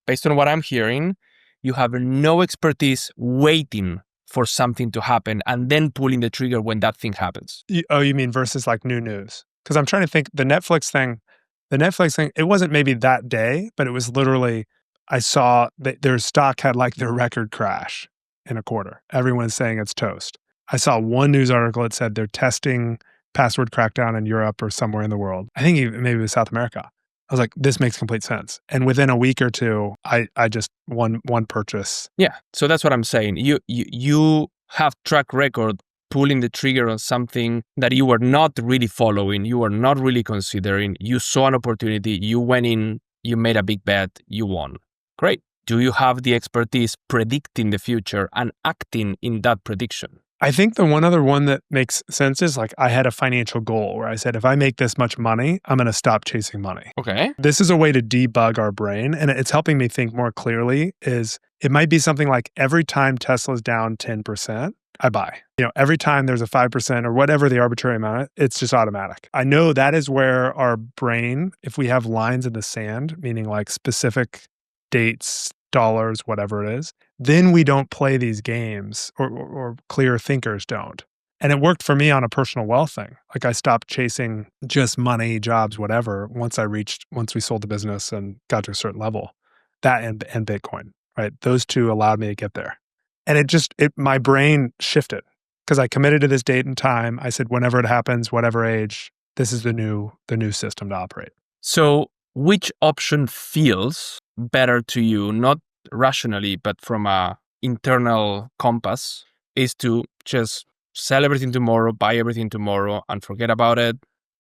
based on what I'm hearing, you have no expertise waiting for something to happen and then pulling the trigger when that thing happens. You mean versus like new news? Because I'm trying to think. The Netflix thing, it wasn't maybe that day, but it was literally, I saw that their stock had like their record crash in a quarter. Everyone's saying it's toast. I saw one news article that said they're testing password crackdown in Europe or somewhere in the world. I think maybe it was South America. I was like, this makes complete sense. And within a week or two, I just one purchase. Yeah. So that's what I'm saying. You have track record pulling the trigger on something that you were not really following, you were not really considering, you saw an opportunity, you went in, you made a big bet, you won. Great. Do you have the expertise predicting the future and acting in that prediction? I think the one other one that makes sense is like I had a financial goal where I said, if I make this much money, I'm going to stop chasing money. Okay. This is a way to debug our brain, and it's helping me think more clearly. Is it might be something like every time Tesla's down 10%, I buy. Every time there's a 5% or whatever the arbitrary amount, it's just automatic. I know that is where our brain, if we have lines in the sand, meaning like specific dates, dollars, whatever it is, then we don't play these games or clear thinkers don't. And it worked for me on a personal wealth thing. Like I stopped chasing just money, jobs, whatever, once we sold the business and got to a certain level. That and Bitcoin, right? Those two allowed me to get there. And my brain shifted because I committed to this date and time. I said, whenever it happens, whatever age, this is the new system to operate. So which option feels better to you, not rationally, but from a internal compass, is to just sell everything tomorrow, buy everything tomorrow and forget about it,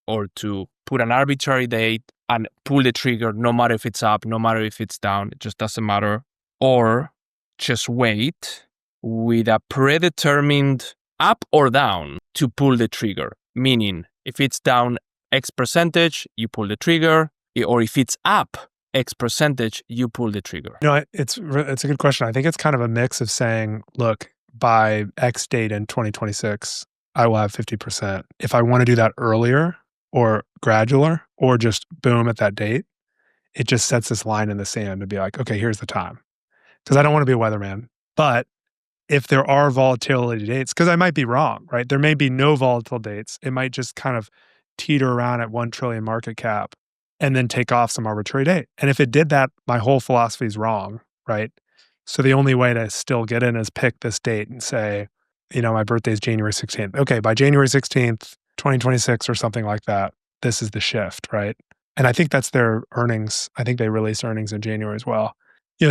or to put an arbitrary date and pull the trigger no matter if it's up, no matter if it's down, it just doesn't matter, or just wait with a predetermined up or down to pull the trigger, meaning if it's down X percentage, you pull the trigger, or if it's up X percentage, you pull the trigger? It's a good question. I think it's kind of a mix of saying, look, by X date in 2026, I will have 50%. If I want to do that earlier or gradualer or just boom at that date, it just sets this line in the sand to be like, okay, here's the time. Because I don't want to be a weatherman. But if there are volatility dates, because I might be wrong, right? There may be no volatile dates. It might just kind of teeter around at 1 trillion market cap and then take off some arbitrary date. And if it did that, my whole philosophy is wrong, right? So the only way to still get in is pick this date and say, my birthday is January 16th. Okay, by January 16th, 2026 or something like that, this is the shift, right? And I think that's their earnings. I think they release earnings in January as well.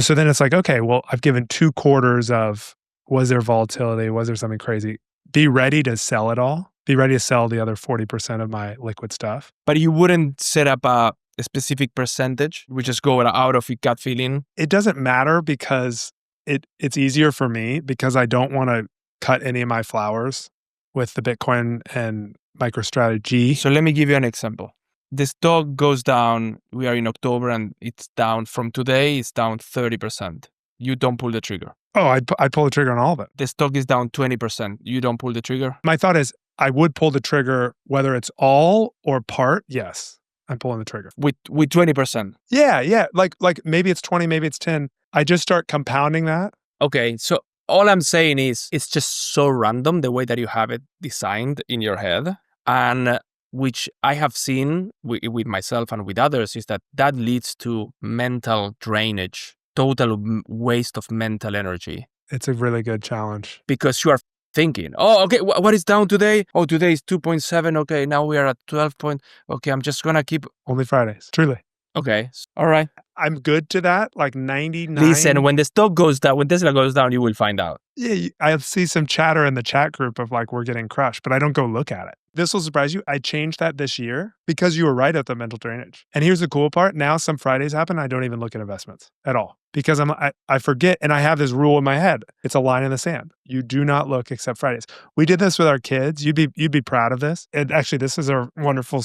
So then it's like, okay, well, I've given 2 quarters of, was there volatility? Was there something crazy? Be ready to sell it all. Be ready to sell the other 40% of my liquid stuff. But you wouldn't set up a specific percentage? We just go out of your gut feeling? It doesn't matter because it's easier for me because I don't want to cut any of my flowers with the Bitcoin and MicroStrategy. So let me give you an example. The stock goes down, we are in October and it's down from today, it's down 30%. You don't pull the trigger. Oh, I pull the trigger on all of it. The stock is down 20%. You don't pull the trigger? My thought is I would pull the trigger whether it's all or part. Yes, I'm pulling the trigger. With 20%? Yeah. Like maybe it's 20, maybe it's 10. I just start compounding that. Okay, so all I'm saying is it's just so random the way that you have it designed in your head. And which I have seen with myself and with others is that leads to mental drainage, total waste of mental energy. It's a really good challenge. Because you are thinking, oh, okay, what is down today? Oh, today is 2.7. Okay, now we are at 12 point. Okay, I'm just going to keep. Only Fridays, truly. Okay, all right. I'm good to that, like 99. Listen, when the stock goes down, when Tesla goes down, you will find out. Yeah, I see some chatter in the chat group of like, we're getting crushed, but I don't go look at it. This will surprise you. I changed that this year because you were right at the mental drainage. And here's the cool part. Now some Fridays happen. I don't even look at investments at all because I forget. And I have this rule in my head. It's a line in the sand. You do not look except Fridays. We did this with our kids. You'd be proud of this. And actually, this is a wonderful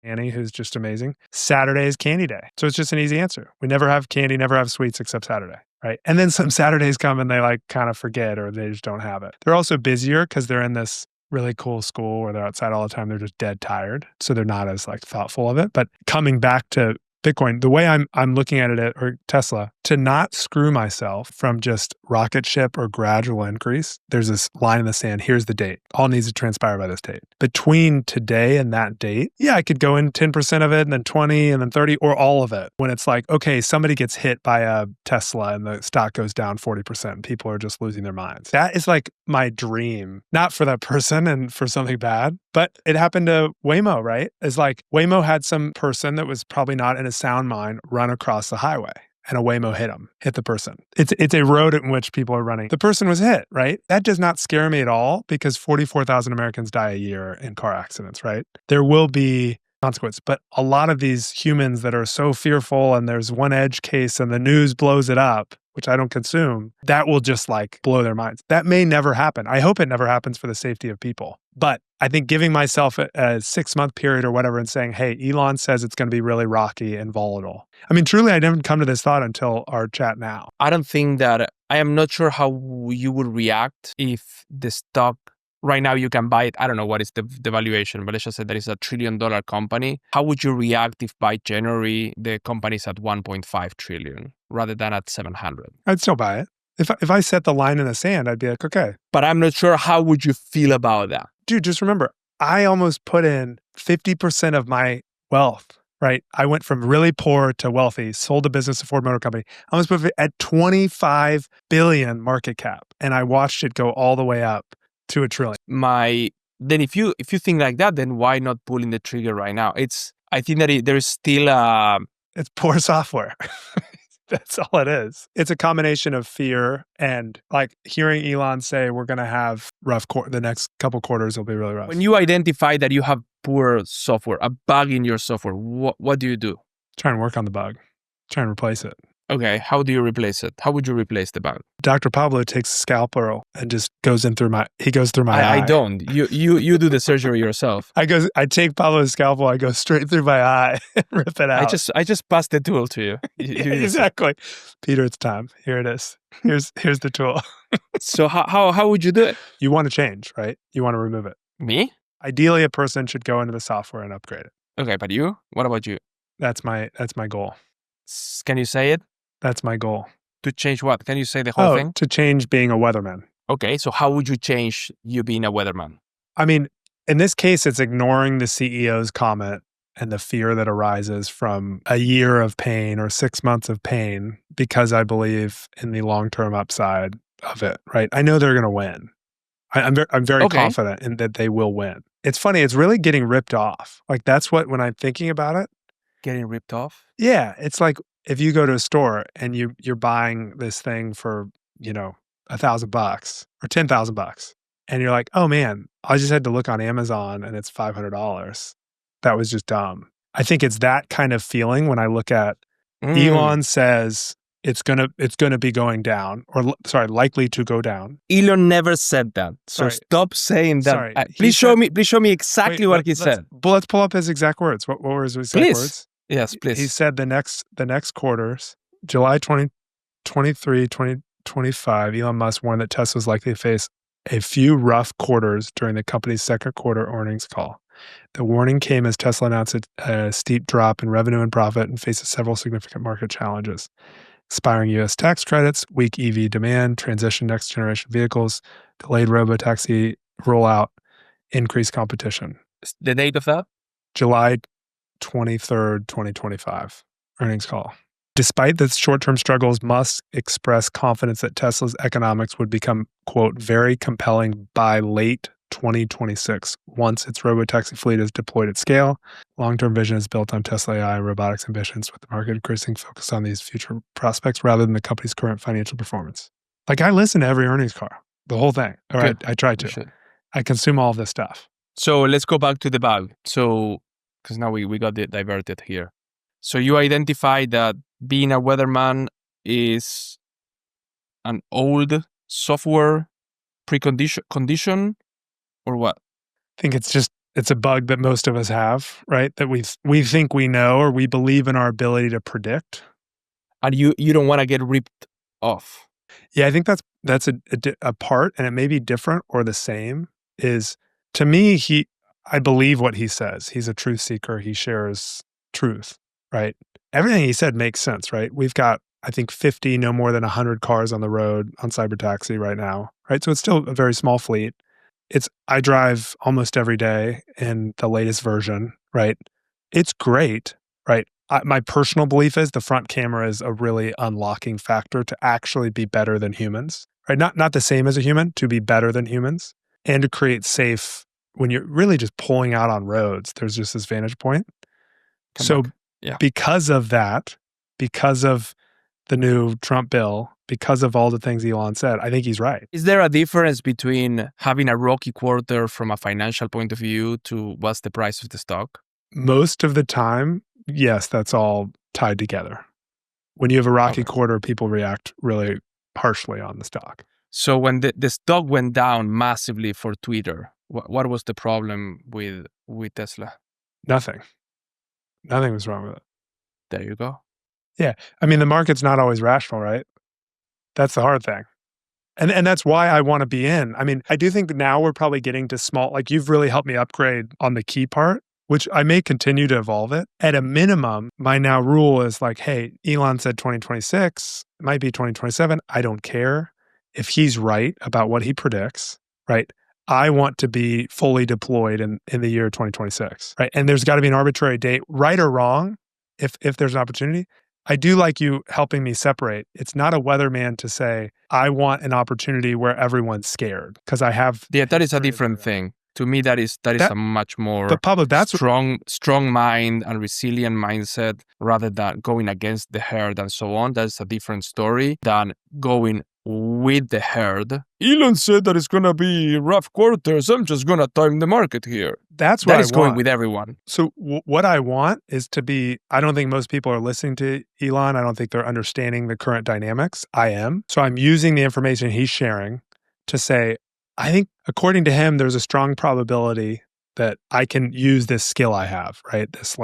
Annie, who's just amazing. Saturday is candy day. So it's just an easy answer. We never have candy, never have sweets except Saturday, right? And then some Saturdays come and they like kind of forget or they just don't have it. They're also busier because they're in this really cool school where they're outside all the time. They're just dead tired. So they're not as like thoughtful of it. But coming back to Bitcoin, the way I'm looking at it or Tesla, to not screw myself from just rocket ship or gradual increase, there's this line in the sand. Here's the date. All needs to transpire by this date. Between today and that date, yeah, I could go in 10% of it and then 20 and then 30 or all of it. When it's like, okay, somebody gets hit by a Tesla and the stock goes down 40% and people are just losing their minds. That is like my dream, not for that person and for something bad, but it happened to Waymo, right? It's like Waymo had some person that was probably not in a sound mind run across the highway. And a Waymo hit the person. It's a road in which people are running. The person was hit, right? That does not scare me at all because 44,000 Americans die a year in car accidents, right? There will be consequence. But a lot of these humans that are so fearful and there's one edge case and the news blows it up, which I don't consume, that will just like blow their minds. That may never happen. I hope it never happens for the safety of people. But I think giving myself a 6-month period or whatever and saying, hey, Elon says it's going to be really rocky and volatile. I mean, truly, I didn't come to this thought until our chat now. I don't think that, I am not sure how you would react if the stock, right now you can buy it, I don't know what is the valuation, but let's just say that it's $1 trillion company. How would you react if by January the company is at 1.5 trillion rather than at 700? I'd still buy it. If I set the line in the sand, I'd be like, okay. But I'm not sure how would you feel about that? dude, just remember, I almost put in 50% of my wealth, right? I went from really poor to wealthy, sold a business to Ford Motor Company. I almost put it at 25 billion market cap. And I watched it go all the way up to $1 trillion. Then if you think like that, then why not pulling the trigger right now? I think that there's still It's poor software. That's all it is. It's a combination of fear and like hearing Elon say we're going to have the next couple quarters will be really rough. when you identify that you have poor software, a bug in your software, what do you do? Try and work on the bug. Try and replace it. Okay, how do you replace it? How would you replace the bug? Dr. Pablo takes a scalpel and just goes through my eye. I don't. You do the surgery yourself. I take Pablo's scalpel, I go straight through my eye and rip it out. I just pass the tool to you. Exactly. Peter, it's time. Here it is. Here's the tool. So how would you do it? You want to change, right? You want to remove it. Me? Ideally, a person should go into the software and upgrade it. Okay, but you? What about you? That's my goal. Can you say it? That's my goal. To change what? Can you say the whole thing? To change being a weatherman. Okay, so how would you change you being a weatherman? I mean, in this case, it's ignoring the CEO's comment and the fear that arises from a year of pain or 6 months of pain because I believe in the long-term upside of it, right? I know they're going to win. I'm very confident in that they will win. It's funny. It's really getting ripped off. Like that's what, when I'm thinking about it. Getting ripped off? Yeah. It's like if you go to a store and you're buying this thing for, $1,000 or $10,000 and you're like, oh man, I just had to look on Amazon and it's $500. That was just dumb. I think it's that kind of feeling when I look at Elon says it's gonna be going down, likely to go down. Elon never said that. So stop saying that. Sorry. Please show me exactly what he said. Let's pull up his exact words. What were his exact words? Yes, please. He said the next quarters, July 2023, 2025, Elon Musk warned that Tesla is likely to face a few rough quarters during the company's second quarter earnings call. The warning came as Tesla announced a steep drop in revenue and profit and faces several significant market challenges. Expiring U.S. tax credits, weak EV demand, transition next generation vehicles, delayed robotaxi rollout, increased competition. The date of that? July 23rd, 2025, earnings call. Despite the short-term struggles, Musk expressed confidence that Tesla's economics would become, quote, very compelling by late 2026 once its robotaxi fleet is deployed at scale. Long-term vision is built on Tesla AI and robotics ambitions, with the market increasing focus on these future prospects rather than the company's current financial performance. Like I listen to every earnings call, the whole thing. Or I try to. I consume all of this stuff. So let's go back to the bug. So, because now we got diverted here. So you identified that being a weatherman is an old software condition or what? I think it's a bug that most of us have, right? That we think we know or we believe in our ability to predict. And you don't want to get ripped off. Yeah, I think that's a part, and it may be different or the same. Is to me, I believe what he says. He's a truth seeker. He shares truth, right? Everything he said makes sense, right? We've got, I think, 50, no more than 100 cars on the road on cybertaxi right now, right? So it's still a very small fleet. I drive almost every day in the latest version, right? It's great, right? My personal belief is the front camera is a really unlocking factor to actually be better than humans, right? Not the same as a human, to be better than humans and to create safe, when you're really just pulling out on roads, there's just this vantage point. Because of that, because of the new Trump bill, because of all the things Elon said, I think he's right. Is there a difference between having a rocky quarter from a financial point of view to what's the price of the stock? Most of the time, yes, that's all tied together. When you have a rocky quarter, people react really harshly on the stock. So when the stock went down massively for Twitter, what was the problem with Tesla? Nothing was wrong with it. There you go. Yeah. I mean, the market's not always rational, right? That's the hard thing. And that's why I want to be in. I mean, I do think now we're probably getting to small, like you've really helped me upgrade on the key part, which I may continue to evolve it. At a minimum, my now rule is like, hey, Elon said 2026, it might be 2027. I don't care. If he's right about what he predicts, right? I want to be fully deployed in the year 2026, right? And there's got to be an arbitrary date, right or wrong, if there's an opportunity. I do like you helping me separate. It's not a weatherman to say, I want an opportunity where everyone's scared because I have. Yeah, that is a different thing. To me, that is a much more but Pablo, that's strong mind and resilient mindset rather than going against the herd and so on. That's a different story than going with the herd. Elon said that it's going to be rough quarters. I'm just going to time the market here. That's what that is going with everyone. So what I want is to be, I don't think most people are listening to Elon. I don't think they're understanding the current dynamics. I am. So I'm using the information he's sharing to say, I think according to him, there's a strong probability that I can use this skill I have, right? This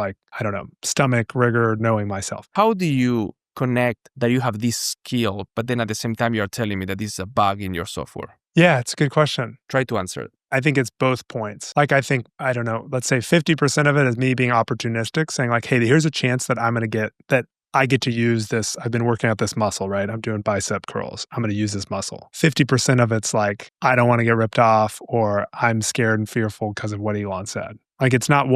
stomach rigor, knowing myself. How do you connect that you have this skill, but then at the same time, you're telling me that this is a bug in your software? Yeah, it's a good question. Try to answer it. I think it's both points. Like, I think, I don't know, let's say 50% of it is me being opportunistic, saying like, hey, here's a chance that I get to use this. I've been working out this muscle, right? I'm doing bicep curls. I'm going to use this muscle. 50% of it's like, I don't want to get ripped off, or I'm scared and fearful because of what Elon said. Like, there's not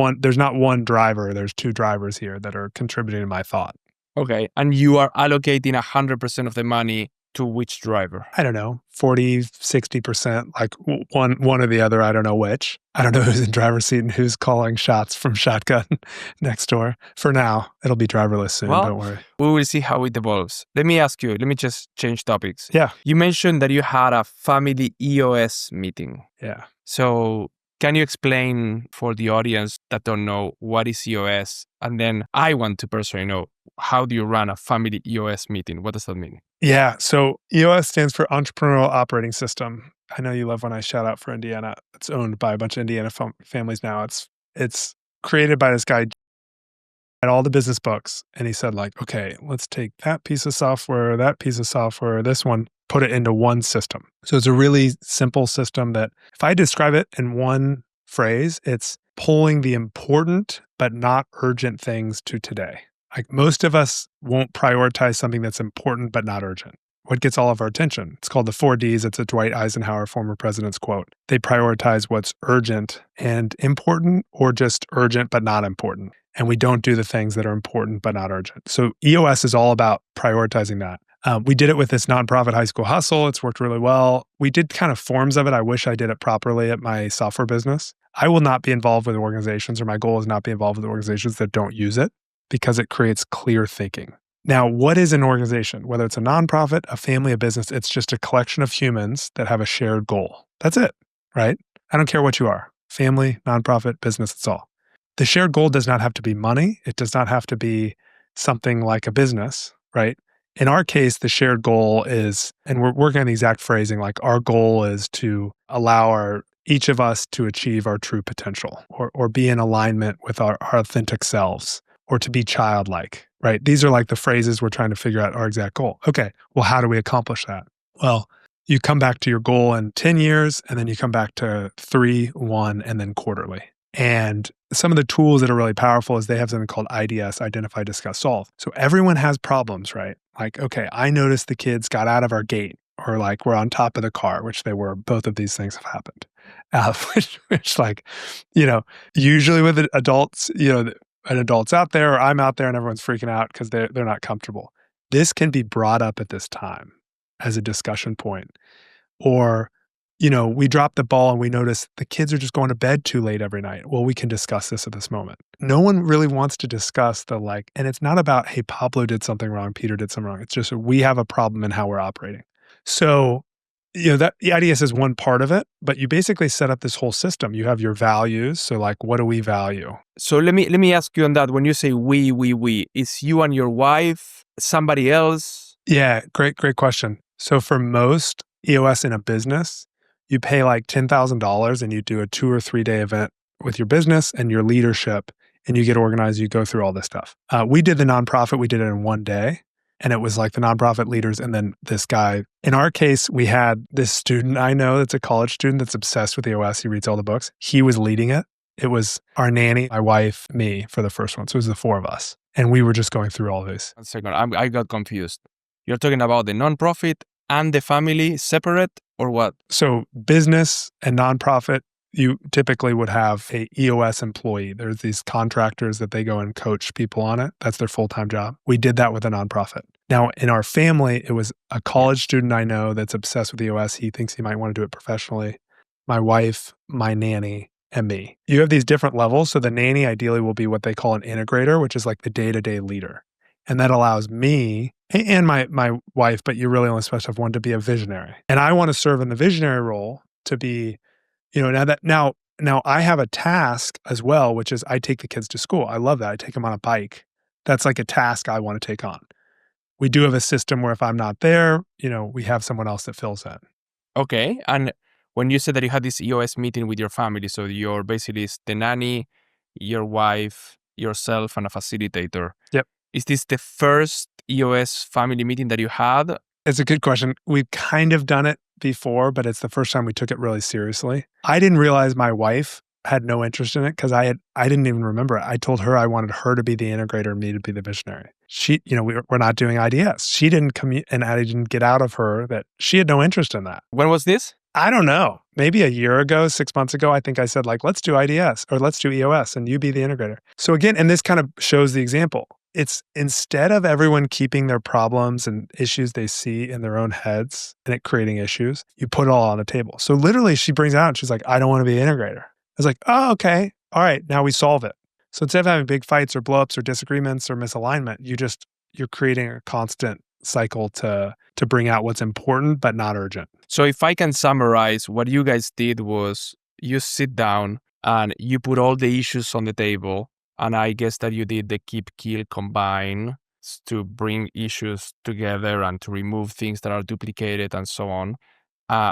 one driver. There's two drivers here that are contributing to my thought. Okay. And you are allocating 100% of the money to which driver? I don't know, 40, 60%, like one or the other. I don't know which. I don't know who's in driver's seat and who's calling shots from shotgun next door. For now, it'll be driverless soon, don't worry. We will see how it evolves. Let me ask you, let me just change topics. Yeah. You mentioned that you had a family EOS meeting. Yeah. So can you explain for the audience that don't know what is EOS? And then I want to personally know, how do you run a family EOS meeting? What does that mean? Yeah. So EOS stands for Entrepreneurial Operating System. I know you love when I shout out for Indiana. It's owned by a bunch of Indiana families now. It's created by this guy at all the business books. And he said like, okay, let's take that piece of software, this one, put it into one system. So it's a really simple system that if I describe it in one phrase, it's pulling the important but not urgent things to today. Like, most of us won't prioritize something that's important but not urgent. What gets all of our attention? It's called the 4Ds. It's a Dwight Eisenhower, former president's quote. They prioritize what's urgent and important, or just urgent but not important. And we don't do the things that are important but not urgent. So EOS is all about prioritizing that. We did it with this nonprofit high school hustle. It's worked really well. We did kind of forms of it. I wish I did it properly at my software business. I will not be involved with organizations, or my goal is not be involved with organizations that don't use it, because it creates clear thinking. Now, what is an organization? Whether it's a nonprofit, a family, a business, it's just a collection of humans that have a shared goal. That's it, right? I don't care what you are. Family, nonprofit, business, it's all. The shared goal does not have to be money. It does not have to be something like a business, right? In our case, the shared goal is, and we're working on the exact phrasing, like our goal is to allow each of us to achieve our true potential, or be in alignment with our authentic selves, or to be childlike, right? These are like the phrases we're trying to figure out our exact goal. Okay, well, how do we accomplish that? Well, you come back to your goal in 10 years, and then you come back to 3, 1, and then quarterly. And some of the tools that are really powerful is they have something called IDS, Identify, Discuss, Solve. So everyone has problems, right? Like, okay, I noticed the kids got out of our gate, or like we're on top of the car, which they were. Both of these things have happened. Which like, usually with adults, an adult's out there, or I'm out there, and everyone's freaking out because they're not comfortable. This can be brought up at this time as a discussion point. Or, we drop the ball and we notice the kids are just going to bed too late every night. Well, we can discuss this at this moment. No one really wants to discuss and it's not about, hey, Pablo did something wrong, Peter did something wrong. It's just we have a problem in how we're operating. So, that the IDS is one part of it, but you basically set up this whole system. You have your values. So like, what do we value? So let me ask you on that. When you say we, is you and your wife, somebody else? Yeah, great question. So for most EOS in a business, you pay like $10,000 and you do a 2 or 3 day event with your business and your leadership, and you get organized, you go through all this stuff. We did the nonprofit, we did it in 1 day. And it was like the nonprofit leaders and then this guy. In our case, we had this student I know that's a college student that's obsessed with EOS. He reads all the books. He was leading it. It was our nanny, my wife, me for the first one. So it was the 4 of us. And we were just going through all this. 1 second, I got confused. You're talking about the nonprofit and the family separate or what? So business and nonprofit, you typically would have a EOS employee. There's these contractors that they go and coach people on it. That's their full-time job. We did that with a nonprofit. Now, in our family, it was a college student I know that's obsessed with EOS. He thinks he might want to do it professionally. My wife, my nanny, and me. You have these different levels. So the nanny ideally will be what they call an integrator, which is like the day-to-day leader. And that allows me and my wife, but you really only supposed to have one, to be a visionary. And I want to serve in the visionary role to be, now I have a task as well, which is I take the kids to school. I love that. I take them on a bike. That's like a task I want to take on. We do have a system where if I'm not there, we have someone else that fills in. Okay. And when you said that you had this EOS meeting with your family, so you're basically the nanny, your wife, yourself, and a facilitator. Yep. Is this the first EOS family meeting that you had? It's a good question. We've kind of done it before, but it's the first time we took it really seriously. I didn't realize my wife had no interest in it because I didn't even remember it. I told her I wanted her to be the integrator and me to be the visionary. She, we're not doing IDS. She didn't and I didn't get out of her that she had no interest in that. When was this? I don't know. Maybe a year ago, 6 months ago, I think I said let's do IDS or let's do EOS and you be the integrator. So again, and this kind of shows the example. It's instead of everyone keeping their problems and issues they see in their own heads and it creating issues, you put it all on the table. So literally she brings it out and she's like, I don't want to be an integrator. I was like, oh, okay. All right. Now we solve it. So instead of having big fights or blowups or disagreements or misalignment, you're creating a constant cycle to bring out what's important, but not urgent. So if I can summarize, what you guys did was you sit down and you put all the issues on the table. And I guess that you did the keep, kill, combine to bring issues together and to remove things that are duplicated and so on,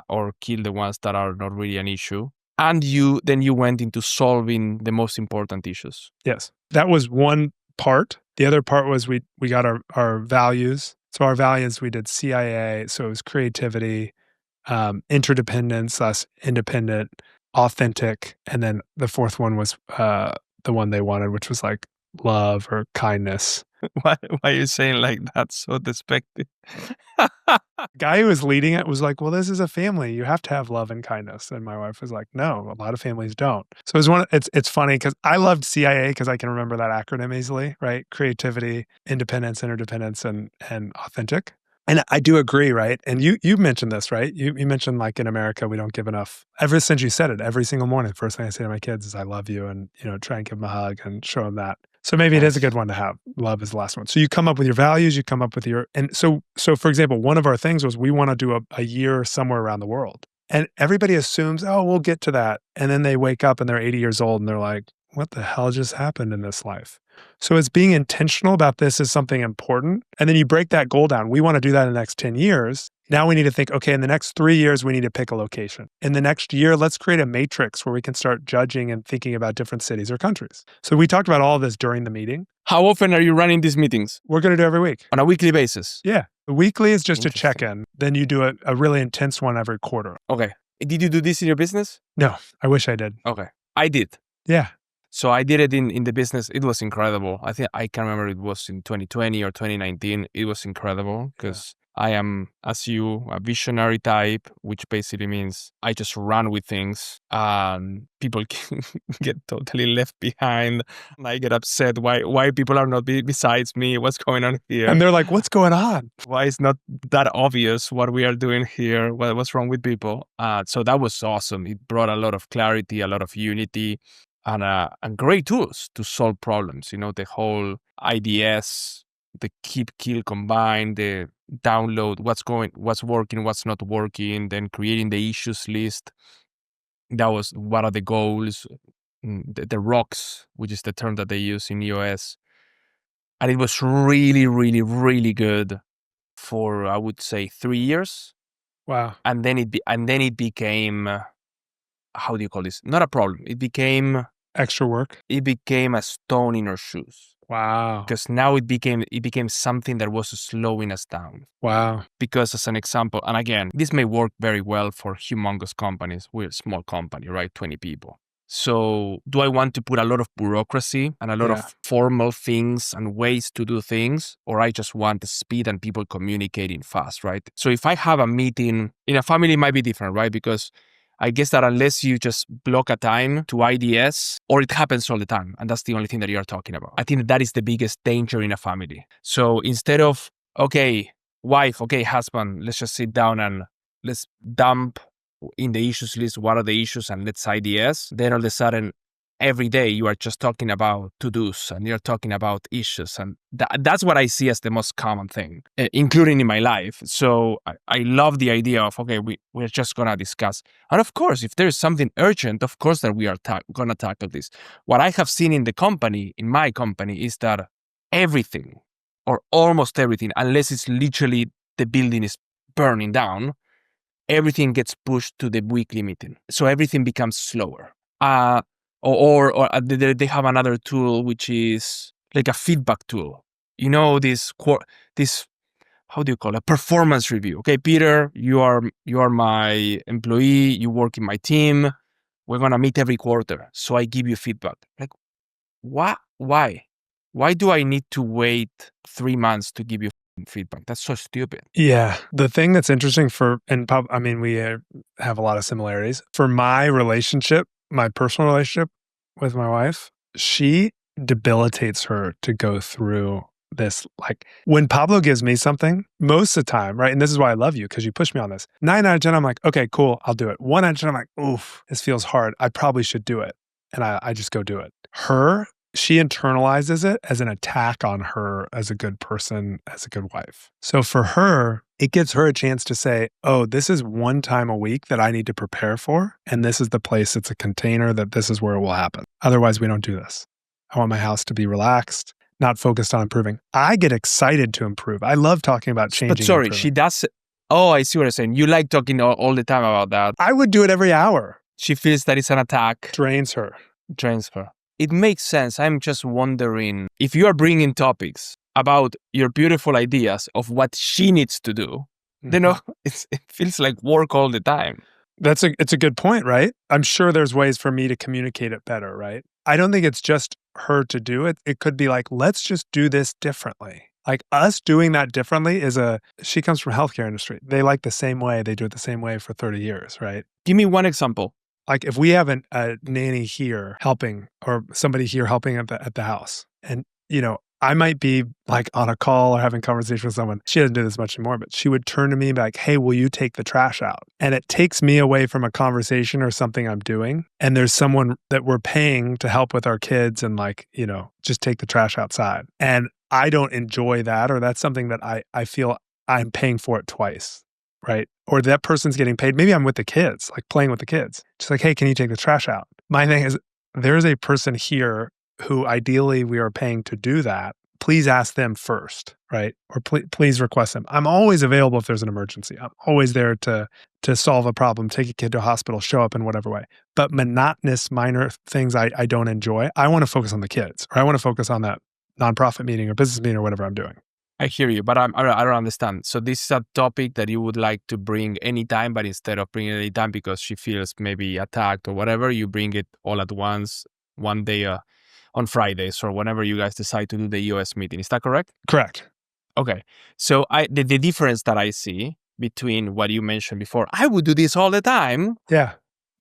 or kill the ones that are not really an issue. And then you went into solving the most important issues. Yes, that was one part. The other part was we got our values. So our values, we did CIA. So it was creativity, interdependence, less independent, authentic. And then the fourth one was the one they wanted, which was like love or kindness. Why are you saying like that? So despective. Guy who was leading it was like, well, this is a family. You have to have love and kindness. And my wife was like, no, a lot of families don't. So it's funny because I loved CIA because I can remember that acronym easily, right? Creativity, independence, interdependence, and authentic. And I do agree, right? And you mentioned this, right? You mentioned like in America, we don't give enough. Ever since you said it, every single morning, first thing I say to my kids is I love you and, try and give them a hug and show them that. So maybe it is a good one to have. Love is the last one. So you come up with your values, you come up with and so for example, one of our things was we want to do a year somewhere around the world. And everybody assumes, oh, we'll get to that. And then they wake up and they're 80 years old and they're like, what the hell just happened in this life? So it's being intentional about this is something important. And then you break that goal down. We want to do that in the next 10 years. Now we need to think, okay, in the next 3 years, we need to pick a location. In the next year, let's create a matrix where we can start judging and thinking about different cities or countries. So we talked about all of this during the meeting. How often are you running these meetings? We're going to do every week. On a weekly basis? Yeah. The weekly is just a check-in. Then you do a really intense one every quarter. Okay. Did you do this in your business? No, I wish I did. Okay. I did. Yeah. So I did it in the business. It was incredible. I think I can remember it was in 2020 or 2019. It was incredible because I am, as you, a visionary type, which basically means I just run with things and people can get totally left behind. And I get upset why people are not besides me. What's going on here? And they're like, what's going on? Why is not that obvious what we are doing here? What's wrong with people? So that was awesome. It brought a lot of clarity, a lot of unity. And great tools to solve problems. The whole IDS, the keep, kill, combine, the download, what's working, what's not working, then creating the issues list. That was what are the goals, the rocks, which is the term that they use in EOS. And it was really, really, really good for, I would say, 3 years. Wow. And then it became, how do you call this? Not a problem. It became extra work. It became a stone in our shoes. Wow. Because now it became something that was slowing us down. Wow. Because as an example, and again, this may work very well for humongous companies. We're a small company, right? 20 people. So do I want to put a lot of bureaucracy and a lot Yeah. of formal things and ways to do things, or I just want the speed and people communicating fast, right? So if I have a meeting in a family, it might be different, right? Because I guess that unless you just block a time to IDS, or it happens all the time, and that's the only thing that you're talking about. I think that is the biggest danger in a family. So instead of, okay, wife, okay, husband, let's just sit down and let's dump in the issues list what are the issues and let's IDS, then all of a sudden, every day you are just talking about to-dos and you're talking about issues. And that's what I see as the most common thing, including in my life. So I love the idea of, okay, we're just going to discuss. And of course, if there's something urgent, of course that we are going to tackle this. What I have seen in my company, is that everything or almost everything, unless it's literally the building is burning down, everything gets pushed to the weekly meeting. So everything becomes slower. They have another tool, which is like a feedback tool. You know, this, how do you call it? Performance review. Okay, Peter, you are my employee. You work in my team. We're going to meet every quarter. So I give you feedback. Like, what? Why? Why do I need to wait 3 months to give you feedback? That's so stupid. Yeah. The thing that's interesting we have a lot of similarities. For my relationship, my personal relationship with my wife, she debilitates her to go through this. Like when Pablo gives me something, most of the time, right? And this is why I love you, because you push me on this. 9 out of 10, I'm like, okay, cool, I'll do it. 1 out of 10, I'm like, oof, this feels hard. I probably should do it. And I just go do it. She internalizes it as an attack on her as a good person, as a good wife. So for her, it gives her a chance to say, oh, this is one time a week that I need to prepare for. And this is the place, it's a container that this is where it will happen. Otherwise, we don't do this. I want my house to be relaxed, not focused on improving. I get excited to improve. I love talking about changing. But sorry, she does. Oh, I see what you're saying. You like talking all the time about that. I would do it every hour. She feels that it's an attack. Drains her. It makes sense. I'm just wondering if you are bringing topics about your beautiful ideas of what she needs to do, then it feels like work all the time. It's a good point, right? I'm sure there's ways for me to communicate it better, right? I don't think it's just her to do it. It could be like, let's just do this differently. Like us doing that differently she comes from healthcare industry. They like the same way. They do it the same way for 30 years, right? Give me one example. Like if we have a nanny here helping or somebody here helping at the house, and I might be like on a call or having a conversation with someone. She doesn't do this much anymore, but she would turn to me and be like, hey, will you take the trash out? And it takes me away from a conversation or something I'm doing. And there's someone that we're paying to help with our kids and just take the trash outside. And I don't enjoy that, or that's something that I feel I'm paying for it twice. Right? Or that person's getting paid. Maybe I'm with the kids, like playing with the kids. Just like, hey, can you take the trash out? My thing is, there's a person here who ideally we are paying to do that. Please ask them first, right? Or please request them. I'm always available if there's an emergency. I'm always there to solve a problem, take a kid to a hospital, show up in whatever way. But monotonous, minor things I don't enjoy. I want to focus on the kids, or I want to focus on that nonprofit meeting or business meeting or whatever I'm doing. I hear you, but I don't understand. So this is a topic that you would like to bring anytime, but instead of bringing it anytime because she feels maybe attacked or whatever, you bring it all at once, one day on Fridays or whenever you guys decide to do the EOS meeting. Is that correct? Correct. Okay. So the difference that I see between what you mentioned before, I would do this all the time,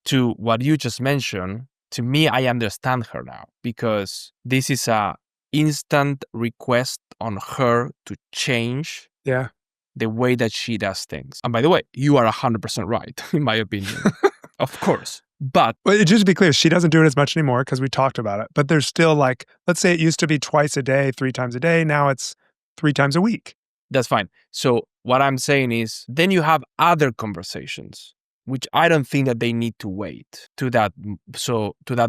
to what you just mentioned, to me, I understand her now, because this is a instant request on her to change the way that she does things. And by the way, you are 100% right, in my opinion. Of course. But just to be clear, she doesn't do it as much anymore because we talked about it. But there's still let's say it used to be twice a day, 3 times a day. Now it's 3 times a week. That's fine. So what I'm saying is, then you have other conversations, which I don't think that they need to wait to that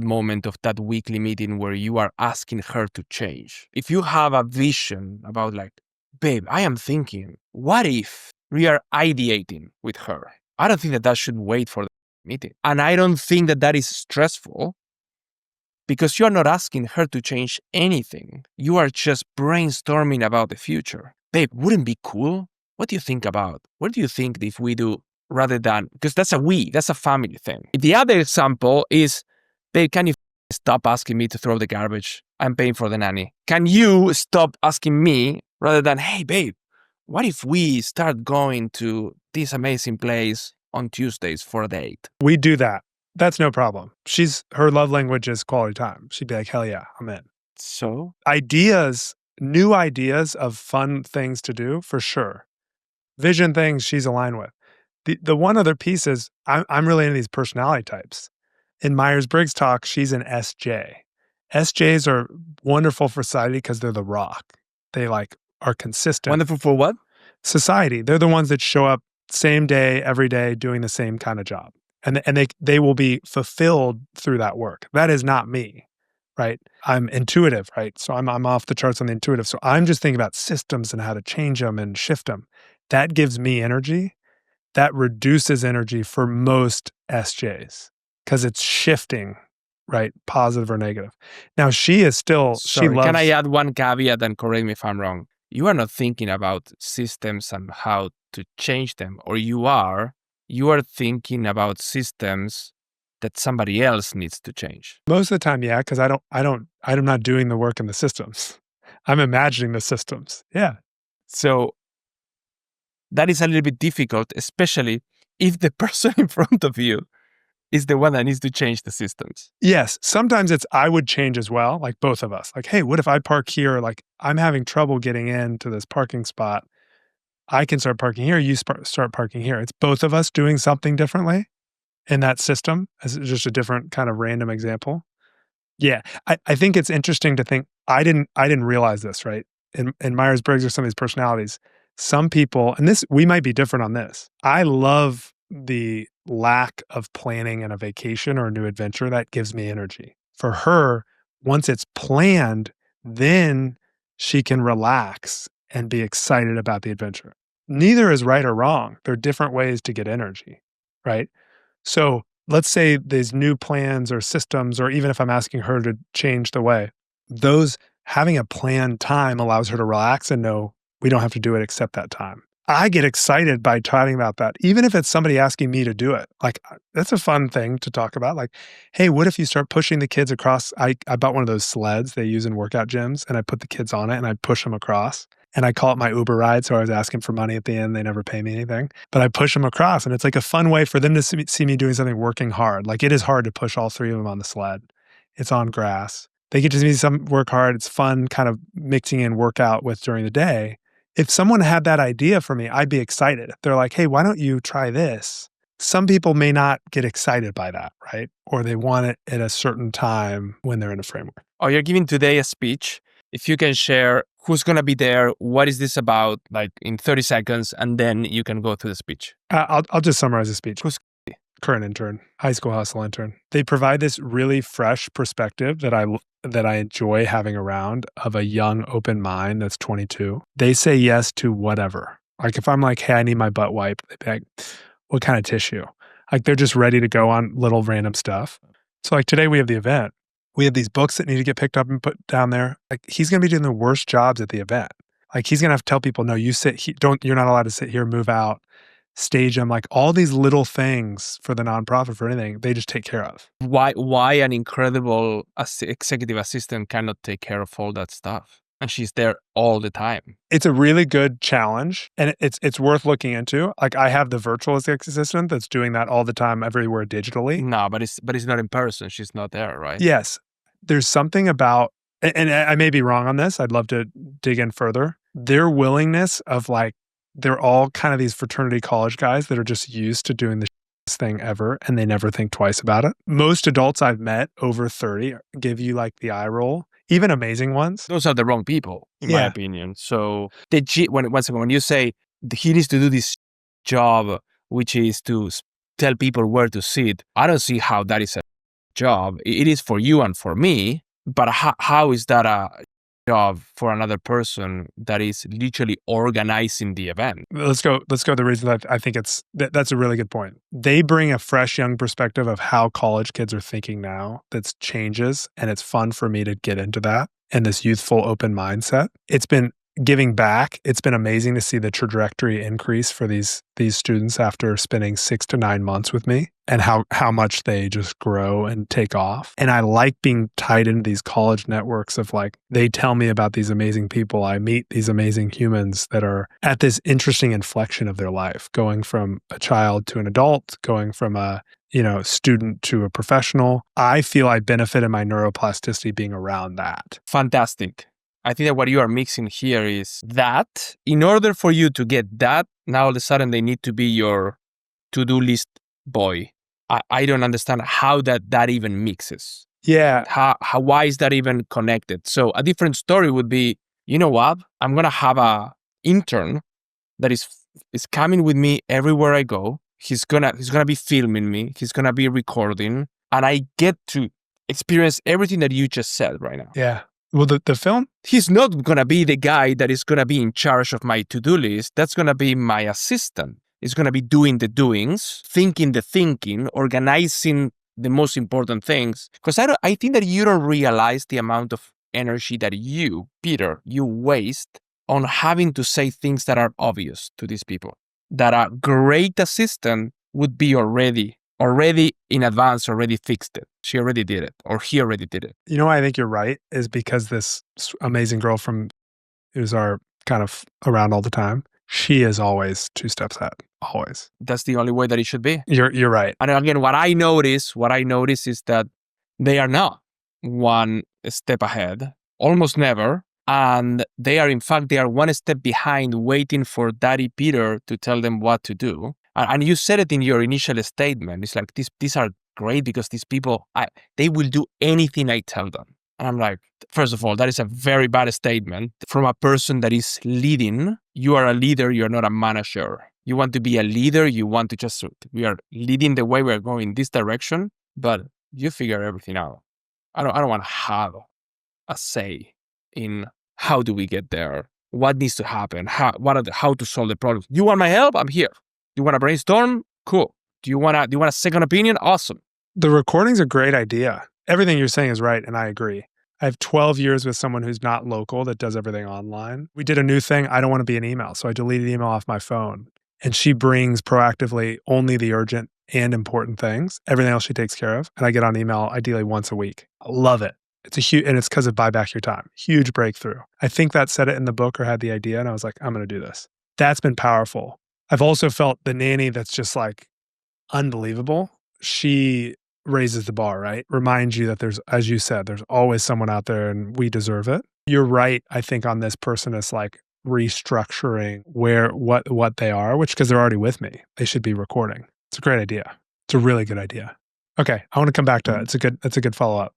moment of that weekly meeting where you are asking her to change. If you have a vision about babe, I am thinking, what if we are ideating with her? I don't think that should wait for the meeting. And I don't think that is stressful, because you are not asking her to change anything. You are just brainstorming about the future. Babe, wouldn't it be cool? What do you think about? What do you think if we do, rather than, because that's a family thing. The other example is, babe, can you stop asking me to throw the garbage? I'm paying for the nanny. Can you stop asking me rather than, hey, babe, what if we start going to this amazing place on Tuesdays for a date? We do that. That's no problem. Her love language is quality time. She'd be like, hell yeah, I'm in. So New ideas of fun things to do, for sure. Vision things she's aligned with. The one other piece is I'm really into these personality types. In Myers-Briggs talk, she's an SJ. SJs are wonderful for society because they're the rock. They are consistent. Wonderful for what? Society. They're the ones that show up same day, every day, doing the same kind of job. And they will be fulfilled through that work. That is not me, right? I'm intuitive, right? So I'm off the charts on the intuitive. So I'm just thinking about systems and how to change them and shift them. That gives me energy. That reduces energy for most SJs because it's shifting, right? Positive or negative. Now she is still, Sorry, she loves. Can I add one caveat and correct me if I'm wrong? You are not thinking about systems and how to change them, or you are thinking about systems that somebody else needs to change. Most of the time, yeah, because I'm not doing the work in the systems. I'm imagining the systems. Yeah. So that is a little bit difficult, especially if the person in front of you is the one that needs to change the systems. Yes. Sometimes I would change as well, like both of us. Like, hey, what if I park here? Like, I'm having trouble getting into this parking spot. I can start parking here. You start parking here. It's both of us doing something differently in that system, as just a different kind of random example. Yeah. I think it's interesting to think, I didn't realize this, right? In Myers-Briggs or some of these personalities, some people, and we might be different on this. I love the lack of planning and a vacation or a new adventure. That gives me energy. For her, once it's planned, then she can relax and be excited about the adventure. Neither is right or wrong. There are different ways to get energy, right? So let's say these new plans or systems, or even if I'm asking her to change the way, having a planned time allows her to relax and know we don't have to do it except that time. I get excited by talking about that, even if it's somebody asking me to do it. Like, that's a fun thing to talk about. Like, hey, what if you start pushing the kids across? I bought one of those sleds they use in workout gyms, and I put the kids on it and I push them across. And I call it my Uber ride. So I was asking for money at the end. They never pay me anything, but I push them across. And it's like a fun way for them to see me doing something, working hard. Like, it is hard to push all three of them on the sled. It's on grass. They get to see some work hard. It's fun kind of mixing in workout with during the day. If someone had that idea for me, I'd be excited. They're like, hey, why don't you try this? Some people may not get excited by that, right? Or they want it at a certain time when they're in a framework. Oh, you're giving today a speech. If you can share who's going to be there, what is this about, like in 30 seconds, and then you can go through the speech. I'll just summarize the speech. Who's current intern, high school hustle intern. They provide this really fresh perspective that I enjoy having around, of a young, open mind that's 22. They say yes to whatever. Like, if I'm like, hey, I need my butt wiped, they'd be like, what kind of tissue? Like, they're just ready to go on little random stuff. So like today we have the event. We have these books that need to get picked up and put down there. Like, he's going to be doing the worst jobs at the event. Like, he's going to have to tell people, no, you sit here, you're not allowed to sit here, move out, stage them. Like, all these little things for the nonprofit, for anything, they just take care of. Why an incredible executive assistant cannot take care of all that stuff? And she's there all the time. It's a really good challenge, and it's worth looking into. Like, I have the virtual executive assistant that's doing that all the time, everywhere digitally. No, but it's not in person. She's not there, right? Yes. There's something about, and I may be wrong on this, I'd love to dig in further, their willingness of, like, they're all kind of these fraternity college guys that are just used to doing the thing ever, and they never think twice about it. Most adults I've met over 30 give you like the eye roll, even amazing ones. Those are the wrong people, in my opinion. So when you say he needs to do this job, which is to tell people where to sit, I don't see how that is a job. It is for you and for me, but how is that a job for another person that is literally organizing the event? Let's go the reason that I think that's a really good point. They bring a fresh young perspective of how college kids are thinking now that changes, and it's fun for me to get into that and this youthful open mindset. It's been giving back, it's been amazing to see the trajectory increase for these students after spending 6 to 9 months with me, and how much they just grow and take off. And I like being tied into these college networks of like, they tell me about these amazing people. I meet these amazing humans that are at this interesting inflection of their life, going from a child to an adult, going from a student to a professional. I feel I benefit in my neuroplasticity being around that. Fantastic. I think that what you are mixing here is that in order for you to get that, now all of a sudden they need to be your to-do list boy. I don't understand how that even mixes. Yeah. Why is that even connected? So a different story would be, you know what? I'm going to have a intern that is coming with me everywhere I go. He's gonna be filming me. He's gonna be recording, and I get to experience everything that you just said right now. Yeah. Well, the film? He's not gonna be the guy that is gonna be in charge of my to-do list. That's gonna be my assistant. He's gonna be doing the doings, thinking the thinking, organizing the most important things. Because I think that you don't realize the amount of energy that you, Peter, you waste on having to say things that are obvious to these people. That a great assistant would be already in advance, already fixed it. She already did it, or he already did it. You know why I think you're right is because this amazing girl who's our kind of around all the time, she is always 2 steps ahead, always. That's the only way that it should be. You're right. And again, what I notice is that they are not 1 step ahead, almost never. And they are 1 step behind, waiting for Daddy Peter to tell them what to do. And you said it in your initial statement. It's like, these are great because these people, they will do anything I tell them. And I'm like, first of all, that is a very bad statement from a person that is leading. You are a leader. You're not a manager. You want to be a leader. You want to we are leading the way. We're going in this direction, but you figure everything out. I don't want to have a say in how do we get there, what needs to happen, how to solve the problem. You want my help? I'm here. You want to brainstorm? Cool. Do you want a second opinion? Awesome. The recording's a great idea. Everything you're saying is right, and I agree. I have 12 years with someone who's not local that does everything online. We did a new thing. I don't want to be an email, so I deleted email off my phone. And she brings proactively only the urgent and important things. Everything else she takes care of. And I get on email ideally once a week. I love it. It's and it's because of buy back your time. Huge breakthrough. I think that said it in the book or had the idea, and I was like, I'm going to do this. That's been powerful. I've also felt the nanny that's just like unbelievable. She raises the bar, right? Reminds you that there's, as you said, there's always someone out there and we deserve it. You're right, I think, on this person is like restructuring what they are, which because they're already with me, they should be recording. It's a great idea. It's a really good idea. Okay, I want to come back to it. It's a good follow-up.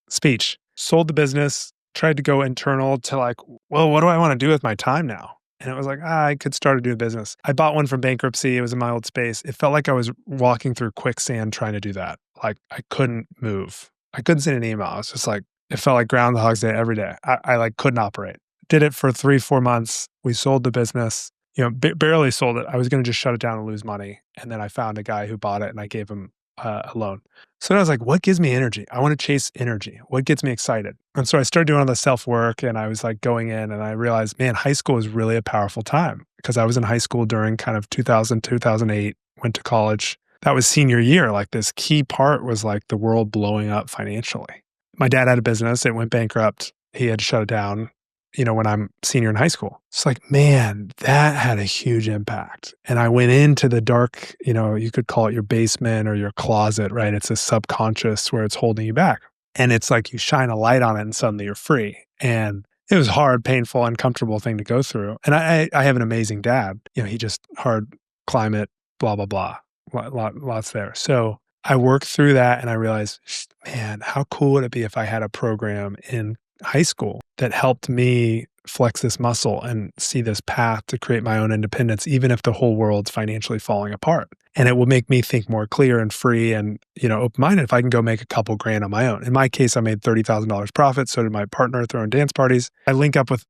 Speech. Sold the business, tried to go internal to like, well, what do I want to do with my time now? And it was like, I could start a new business. I bought one from bankruptcy. It was in my old space. It felt like I was walking through quicksand trying to do that. Like I couldn't move. I couldn't send an email. It's just like, it felt like Groundhog's Day every day. I like couldn't operate. Did it for 3-4 months. We sold the business, barely sold it. I was going to just shut it down and lose money. And then I found a guy who bought it and I gave him a loan. So then I was like, what gives me energy? I want to chase energy. What gets me excited? And so I started doing all the self-work and I was like going in and I realized, man, high school is really a powerful time because I was in high school during kind of 2000, 2008, went to college. That was senior year. Like this key part was like the world blowing up financially. My dad had a business. It went bankrupt. He had to shut it down, when I'm senior in high school. It's like, man, that had a huge impact. And I went into the dark, you could call it your basement or your closet, right? It's a subconscious where it's holding you back. And it's like you shine a light on it and suddenly you're free. And it was hard, painful, uncomfortable thing to go through. And I have an amazing dad. He just hard climate, blah, blah, blah. Lots there. So I worked through that and I realized, man, how cool would it be if I had a program in high school that helped me flex this muscle and see this path to create my own independence, even if the whole world's financially falling apart. And it will make me think more clear and free and, open-minded if I can go make a couple grand on my own. In my case, I made $30,000 profit. So did my partner throwing dance parties. I link up with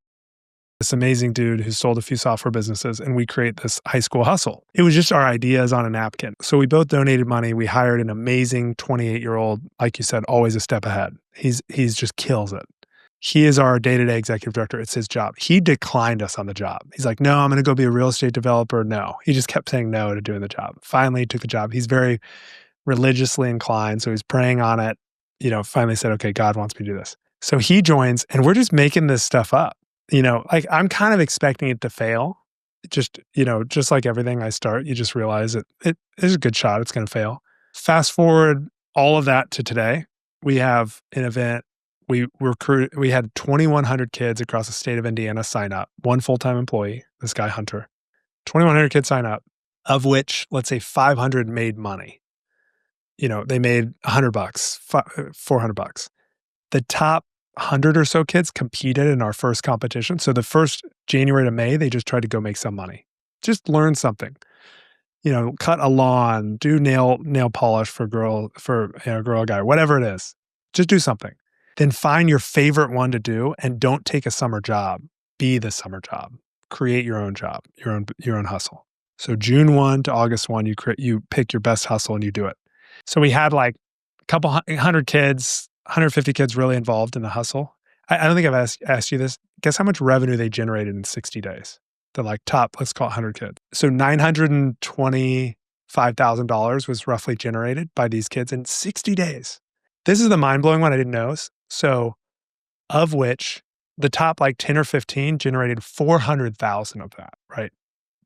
this amazing dude who sold a few software businesses and we create this high school hustle. It was just our ideas on a napkin. So we both donated money. We hired an amazing 28-year-old, like you said, always a step ahead. He's just kills it. He is our day-to-day executive director. It's his job. He declined us on the job. He's like, no, I'm going to go be a real estate developer. No, he just kept saying no to doing the job. Finally, he took the job. He's very religiously inclined. So he's praying on it, finally said, okay, God wants me to do this. So he joins and we're just making this stuff up. Like I'm kind of expecting it to fail. Just like everything I start, you just realize it is a good shot. It's going to fail. Fast forward all of that to today. We have an event. We had 2,100 kids across the state of Indiana sign up. One full-time employee, this guy Hunter. 2,100 kids sign up, of which let's say 500 made money. They made $100, $400. The top 100 or so kids competed in our first competition. So the first January to May, they just tried to go make some money. Just learn something. Cut a lawn, do nail polish for girl or guy, whatever it is. Just do something. Then find your favorite one to do and don't take a summer job. Be the summer job. Create your own job, your own hustle. So June 1 to August 1, you pick your best hustle and you do it. So we had like a couple 100 kids, 150 kids really involved in the hustle. I don't think I've asked you this. Guess how much revenue they generated in 60 days? The like top, let's call it 100 kids. So $925,000 was roughly generated by these kids in 60 days. This is the mind-blowing one I didn't know. So of which the top like 10 or 15 generated 400,000 of that, right?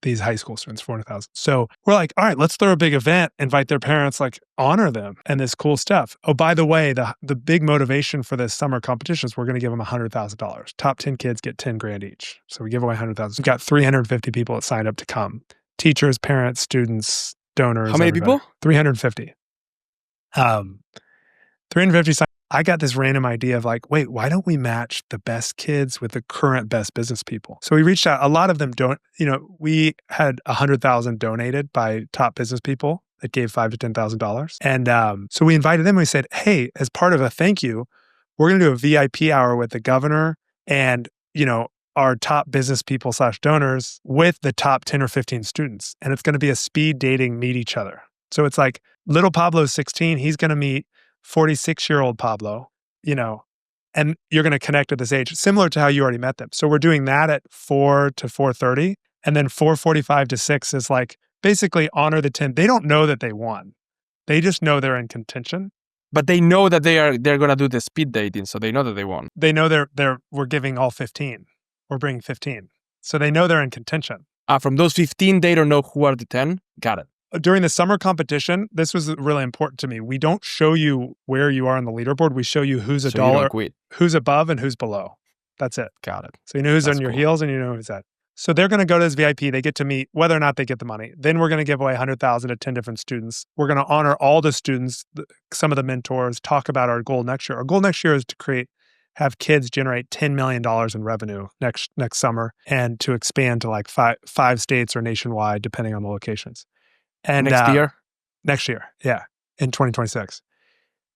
These high school students, 400,000. So we're like, all right, let's throw a big event, invite their parents, like honor them and this cool stuff. Oh, by the way, the big motivation for this summer competition is we're going to give them $100,000. Top 10 kids get 10 grand each. So we give away 100,000. We've got 350 people that signed up to come. Teachers, parents, students, donors. How many everybody. people? 350. 350. I got this random idea of like, wait, why don't we match the best kids with the current best business people? So we reached out. A lot of them don't, we had 100,000 donated by top business people that gave $5,000 to $10,000. And so we invited them and we said, hey, as part of a thank you, we're going to do a VIP hour with the governor and, our top business people / donors with the top 10 or 15 students. And it's going to be a speed dating meet each other. So it's like little Pablo's 16. He's going to meet 46-year-old Pablo, and you're going to connect at this age, similar to how you already met them. So we're doing that at 4 to 4:30, and then 4:45 to 6 is like basically honor the 10. They don't know that they won. They just know they're in contention. But they know that they're going to do the speed dating, so they know that they won. They know we're giving all 15. We're bringing 15. So they know they're in contention. From those 15, they don't know who are the 10? Got it. During the summer competition, this was really important to me. We don't show you where you are on the leaderboard. We show you who's who's above and who's below. That's it. Got it. So you know who's That's on your cool. heels and you know who's at. So they're going to go to this VIP. They get to meet whether or not they get the money. Then we're going to give away 100,000 to 10 different students. We're going to honor all the students, some of the mentors, talk about our goal next year. Our goal next year is to have kids generate $10 million in revenue next summer and to expand to like five states or nationwide, depending on the locations. And Next year? Next year, yeah, in 2026.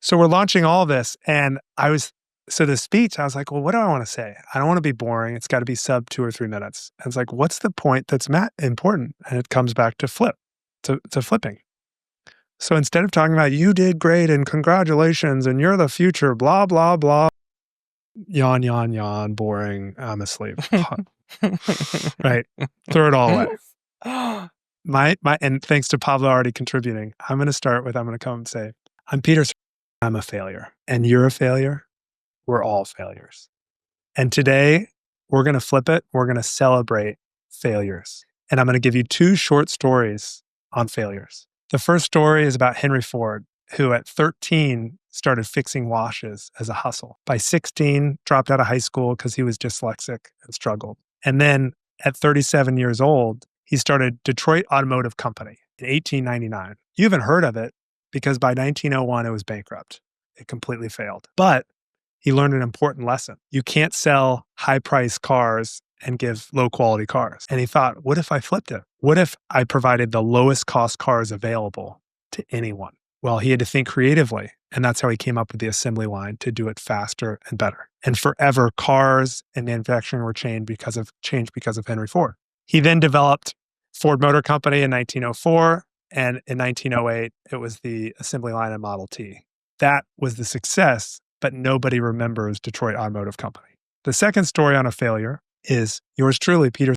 So we're launching all of this. And the speech, I was like, well, what do I want to say? I don't want to be boring. It's got to be sub 2 or 3 minutes. And it's like, what's the point that's important? And it comes back to flipping. So instead of talking about you did great and congratulations and you're the future, blah, blah, blah, yawn, yawn, yawn, boring, I'm asleep. Right? Throw it all away. And thanks to Pablo already contributing, I'm going to come and say, I'm Peter. I'm a failure and you're a failure. We're all failures. And today we're going to flip it. We're going to celebrate failures. And I'm going to give you 2 short stories on failures. The first story is about Henry Ford, who at 13 started fixing washes as a hustle. By 16, dropped out of high school because he was dyslexic and struggled. And then at 37 years old, he started Detroit Automotive Company in 1899. You haven't heard of it because by 1901, it was bankrupt. It completely failed. But he learned an important lesson. You can't sell high-priced cars and give low-quality cars. And he thought, what if I flipped it? What if I provided the lowest cost cars available to anyone? Well, he had to think creatively. And that's how he came up with the assembly line to do it faster and better. And forever, cars and manufacturing were changed because of Henry Ford. He then developed Ford Motor Company in 1904. And in 1908, it was the assembly line of Model T. That was the success, but nobody remembers Detroit Automotive Company. The second story on a failure is yours truly, Peter.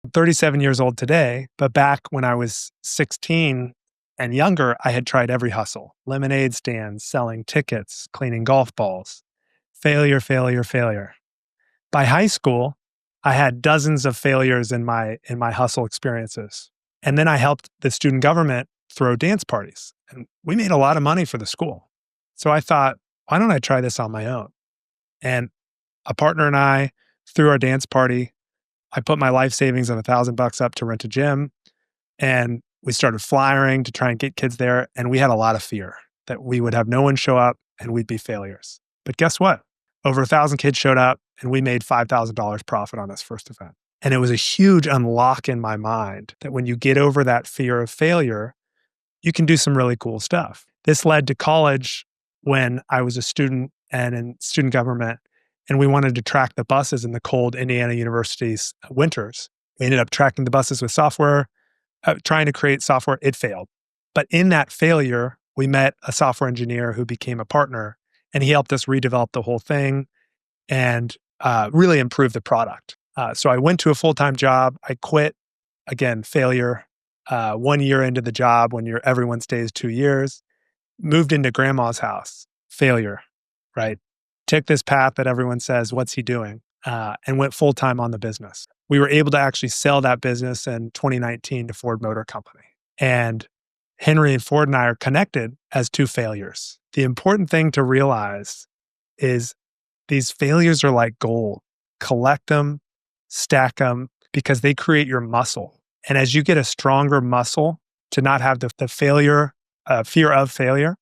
I'm 37 years old today, but back when I was 16 and younger, I had tried every hustle: lemonade stands, selling tickets, cleaning golf balls. Failure, failure, failure. By high school, I had dozens of failures in my hustle experiences. And then I helped the student government throw dance parties. And we made a lot of money for the school. So I thought, why don't I try this on my own? And a partner and I threw our dance party. I put my life savings of $1,000 up to rent a gym. And we started flyering to try and get kids there. And we had a lot of fear that we would have no one show up and we'd be failures. But guess what? Over 1,000 kids showed up and we made $5,000 profit on this first event. And it was a huge unlock in my mind that when you get over that fear of failure, you can do some really cool stuff. This led to college when I was a student and in student government, and we wanted to track the buses in the cold Indiana University's winters. We ended up tracking the buses with software, trying to create software. It failed. But in that failure, we met a software engineer who became a partner, and he helped us redevelop the whole thing and really improve the product. So I went to a full-time job. I quit. Again, failure. 1 year into the job when everyone stays 2 years. Moved into grandma's house. Failure, right? Took this path that everyone says, what's he doing? And went full-time on the business. We were able to actually sell that business in 2019 to Ford Motor Company. And Henry and Ford and I are connected as two failures. The important thing to realize is these failures are like gold. Collect them, stack them, because they create your muscle. And as you get a stronger muscle to not have the failure, fear of failure,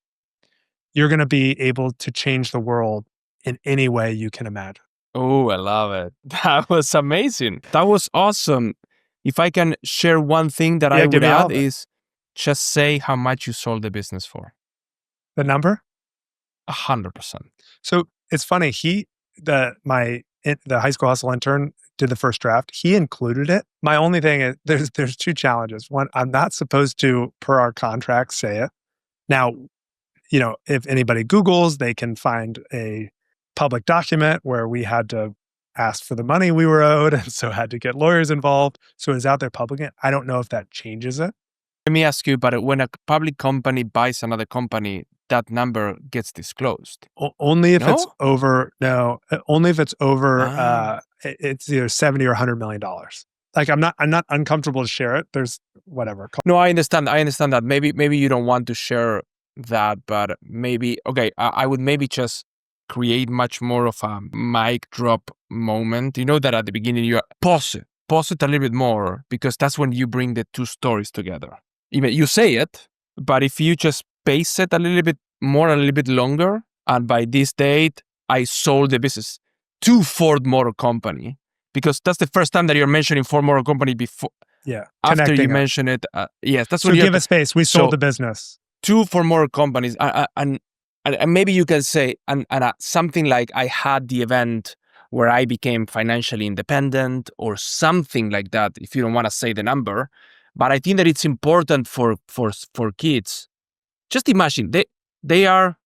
you're going to be able to change the world in any way you can imagine. Oh, I love it. That was amazing. That was awesome. If I can share one thing that I would add is just say how much you sold the business for. The number? 100%. So it's funny. The high school hustle intern did the first draft. He included it. My only thing is there's two challenges. One, I'm not supposed to, per our contract, say it. Now, if anybody Googles, they can find a public document where we had to ask for the money we were owed, and so had to get lawyers involved. So it's out there public. I don't know if that changes it. Let me ask you about it. When a public company buys another company, that number gets disclosed. Only if it's over. No, only if it's over. It's either $70 or $100 million. Like I'm not uncomfortable to share it. There's whatever. No, I understand that. Maybe you don't want to share that, but maybe I would maybe just create much more of a mic drop moment. You know that at the beginning you pause it a little bit more, because that's when you bring the two stories together. Even you say it, but if you just pace it a little bit more, a little bit longer, and by this date I sold the business to Ford Motor Company, because that's the first time that you're mentioning Ford Motor Company before. Yeah. After you mention it, yes, that's what. So give a space. We sold the business. 2 Ford Motor Companies, and maybe you can say and something like I had the event where I became financially independent or something like that. If you don't want to say the number, but I think that it's important for kids. Just imagine they are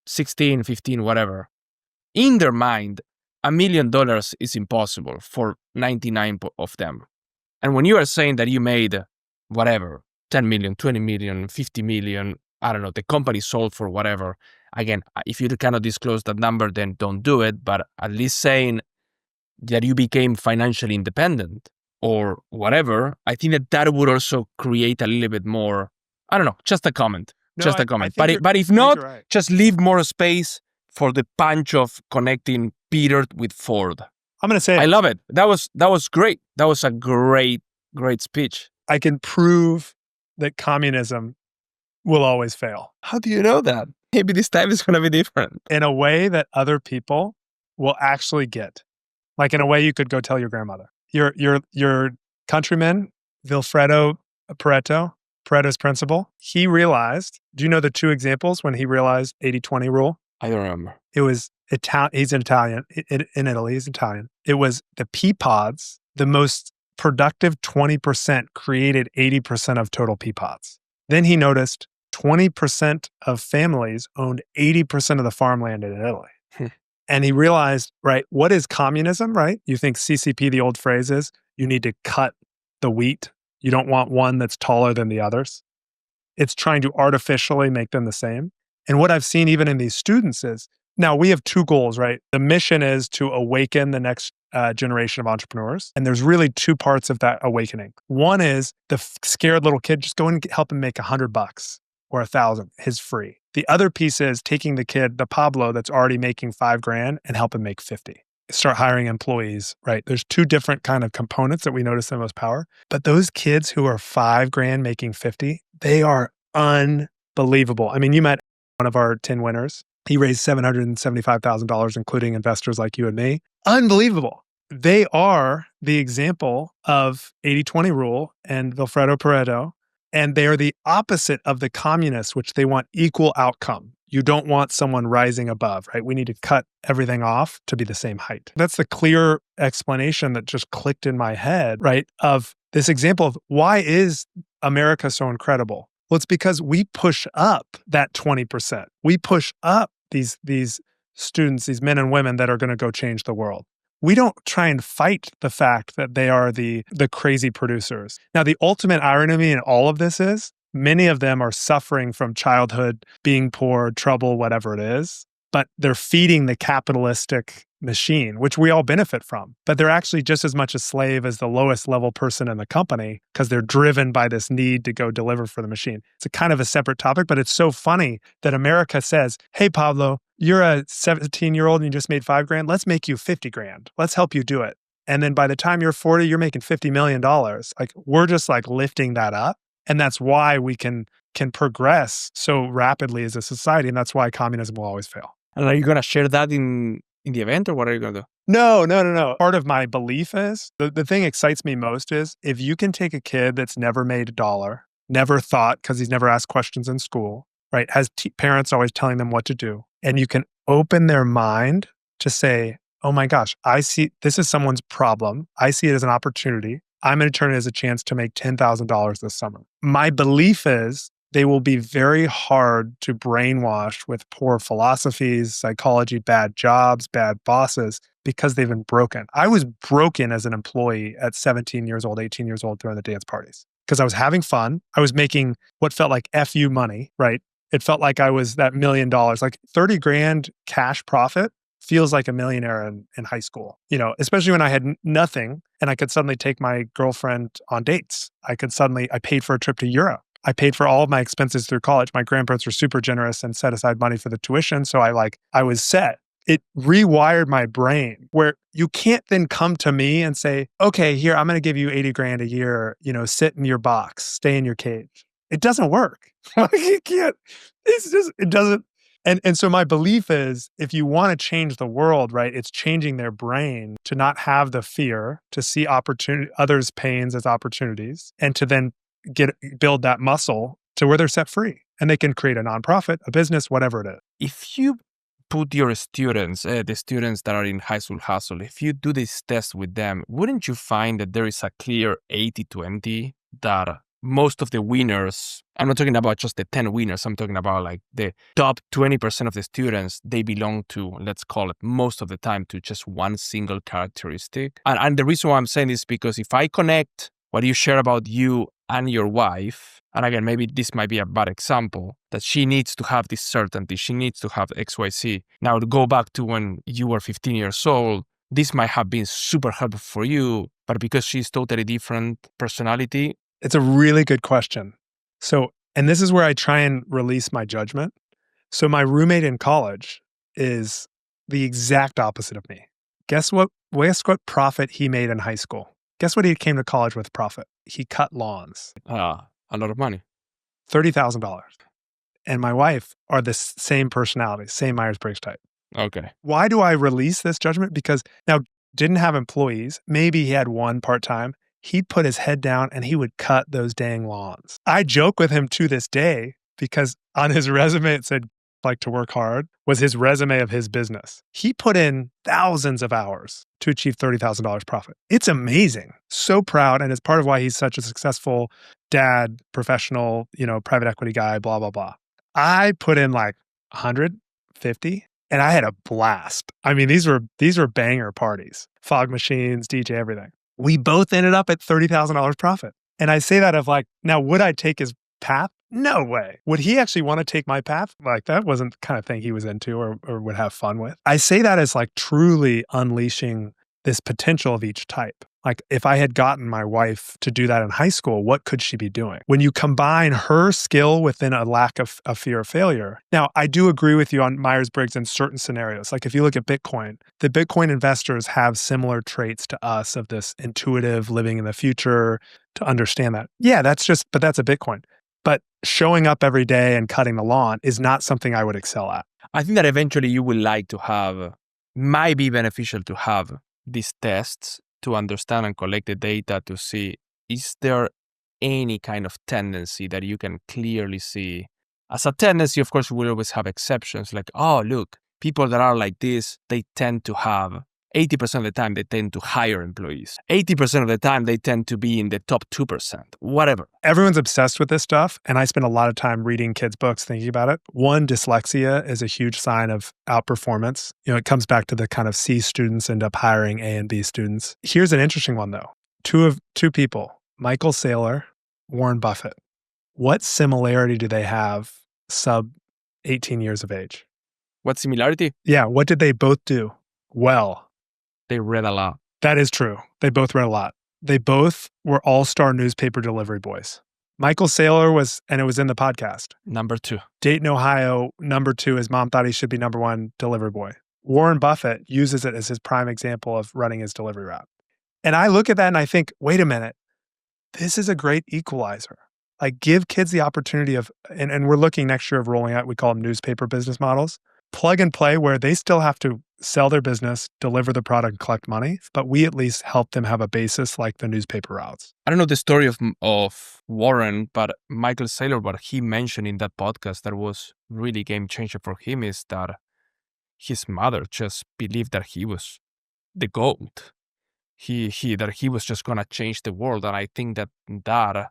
16, 15, whatever. In their mind, $1 million is impossible for 99 of them. And when you are saying that you made whatever, 10 million, 20 million, 50 million, I don't know, the company sold for whatever. Again, if you cannot disclose that number, then don't do it. But at least saying that you became financially independent or whatever, I think that would also create a little bit more, I don't know, just a comment. No, just a comment. But if not, just leave more space for the punch of connecting Peter with Ford. I'm going to say I love it. That was great. That was a great speech. I can prove that communism will always fail. How do you know that? Maybe this time it's going to be different. In a way that other people will actually get. Like in a way you could go tell your grandmother. Your countryman, Vilfredo Pareto's principle, he realized, do you know the two examples when he realized 80-20 rule? I don't remember. It was he's an Italian, in Italy, he's Italian. It was the pea pods, the most productive 20% created 80% of total pea pods. Then he noticed 20% of families owned 80% of the farmland in Italy. And he realized, right, what is communism, right? You think CCP, the old phrase is, you need to cut the wheat. You don't want one that's taller than the others. It's trying to artificially make them the same. And what I've seen even in these students is, now we have two goals, right? The mission is to awaken the next generation of entrepreneurs. And there's really two parts of that awakening. One is the scared little kid, just go and help him make $100 or 1,000, his free. The other piece is taking the kid, the Pablo that's already making $5,000 and help him make 50. Start hiring employees, right? There's two different kind of components that we notice the most power. But those kids who are $5,000 making 50, they are unbelievable. I mean, you met one of our 10 winners. He raised $775,000, including investors like you and me. Unbelievable. They are the example of 80-20 rule and Vilfredo Pareto, and they are the opposite of the communists, which they want equal outcome. You don't want someone rising above, right? We need to cut everything off to be the same height. That's the clear explanation that just clicked in my head, right? Of this example of why is America so incredible? Well, it's because we push up that 20%. We push up these students, these men and women that are going to go change the world. We don't try and fight the fact that they are the crazy producers. Now, the ultimate irony in all of this is many of them are suffering from childhood, being poor, trouble, whatever it is, but they're feeding the capitalistic machine, which we all benefit from. But they're actually just as much a slave as the lowest level person in the company because they're driven by this need to go deliver for the machine. It's a kind of a separate topic, but it's so funny that America says, hey, Pablo, you're a 17-year-old and you just made $5,000. Let's make you $50,000. Let's help you do it. And then by the time you're 40, you're making $50 million. Like we're just like lifting that up. And that's why we can progress so rapidly as a society. And that's why communism will always fail. And are you going to share that in the event, or what are you going to do? No. Part of my belief is, the thing excites me most is if you can take a kid that's never made a dollar, never thought because he's never asked questions in school, right? Has parents always telling them what to do. And you can open their mind to say, oh my gosh, I see this is someone's problem. I see it as an opportunity. I'm going to turn it as a chance to make $10,000 this summer. My belief is they will be very hard to brainwash with poor philosophies, psychology, bad jobs, bad bosses, because they've been broken. I was broken as an employee at 17 years old, 18 years old during the dance parties because I was having fun. I was making what felt like FU money, right? It felt like I was that $1 million, like $30,000 cash profit feels like a millionaire in high school, especially when I had nothing and I could suddenly take my girlfriend on dates. I paid for a trip to Europe. I paid for all of my expenses through college. My grandparents were super generous and set aside money for the tuition. So I was set. It rewired my brain where you can't then come to me and say, okay, here, I'm going to give you $80,000 a year, sit in your box, stay in your cage. It doesn't work. You can't, it doesn't. And so my belief is if you want to change the world, right, it's changing their brain to not have the fear, to see others' pains as opportunities, and to then build that muscle to where they're set free and they can create a nonprofit, a business, whatever it is. If you put your students, the students that are in High School Hustle, if you do this test with them, wouldn't you find that there is a clear 80-20 that most of the winners, I'm not talking about just the 10 winners, I'm talking about like the top 20% of the students, they belong to, let's call it most of the time, to just one single characteristic. And the reason why I'm saying this is because if I connect what you share about you and your wife, and again, maybe this might be a bad example, that she needs to have this certainty, she needs to have XYZ. Now, to go back to when you were 15 years old, this might have been super helpful for you, but because she's totally different personality. It's a really good question. And this is where I try and release my judgment. So my roommate in college is the exact opposite of me. Guess what profit he made in high school? Guess what he came to college with profit? He cut lawns. A lot of money. $30,000. And my wife are the same personality, same Myers-Briggs type. Okay. Why do I release this judgment? Because now didn't have employees. Maybe he had one part-time. He'd put his head down and he would cut those dang lawns. I joke with him to this day because on his resume, it said, like to work hard, was his resume of his business. He put in thousands of hours to achieve $30,000 profit. It's amazing. So proud. And it's part of why he's such a successful dad, professional, private equity guy, blah, blah, blah. I put in like 150 And I had a blast. I mean, these were banger parties, fog machines, DJ, everything. We both ended up at $30,000 profit. And I say that of like, now would I take his path? No way. Would he actually want to take my path? Like that wasn't the kind of thing he was into or would have fun with. I say that as like truly unleashing this potential of each type. Like if I had gotten my wife to do that in high school, what could she be doing? When you combine her skill within a lack of a fear of failure. Now, I do agree with you on Myers-Briggs in certain scenarios. Like if you look at Bitcoin, the Bitcoin investors have similar traits to us of this intuitive living in the future to understand that. Yeah, but that's a Bitcoin. But showing up every day and cutting the lawn is not something I would excel at. I think that eventually you will like to have, might be beneficial to have these tests to understand and collect the data to see, is there any kind of tendency that you can clearly see? As a tendency, of course, we'll always have exceptions like, oh, look, people that are like this, they tend to have 80% of the time, they tend to hire employees. 80% of the time, they tend to be in the top 2%, whatever. Everyone's obsessed with this stuff. And I spend a lot of time reading kids' books, thinking about it. One, dyslexia is a huge sign of outperformance. It comes back to the kind of C students end up hiring A and B students. Here's an interesting one, though. Two people, Michael Saylor, Warren Buffett. What similarity do they have sub 18 years of age? What similarity? Yeah, what did they both do? Well, they read a lot. That is true. They both read a lot. They both were all-star newspaper delivery boys. Michael Saylor was, and it was in the podcast. Number 2. Dayton, Ohio, number 2. His mom thought he should be number 1 delivery boy. Warren Buffett uses it as his prime example of running his delivery route. And I look at that and I think, wait a minute, this is a great equalizer. Like give kids the opportunity of, and we're looking next year of rolling out, we call them newspaper business models, plug and play where they still have to sell their business, deliver the product, and collect money, but we at least help them have a basis like the newspaper routes. I don't know the story of Warren, but Michael Saylor, what he mentioned in that podcast that was really game changer for him is that his mother just believed that he was the GOAT. That he was just gonna change the world, and I think that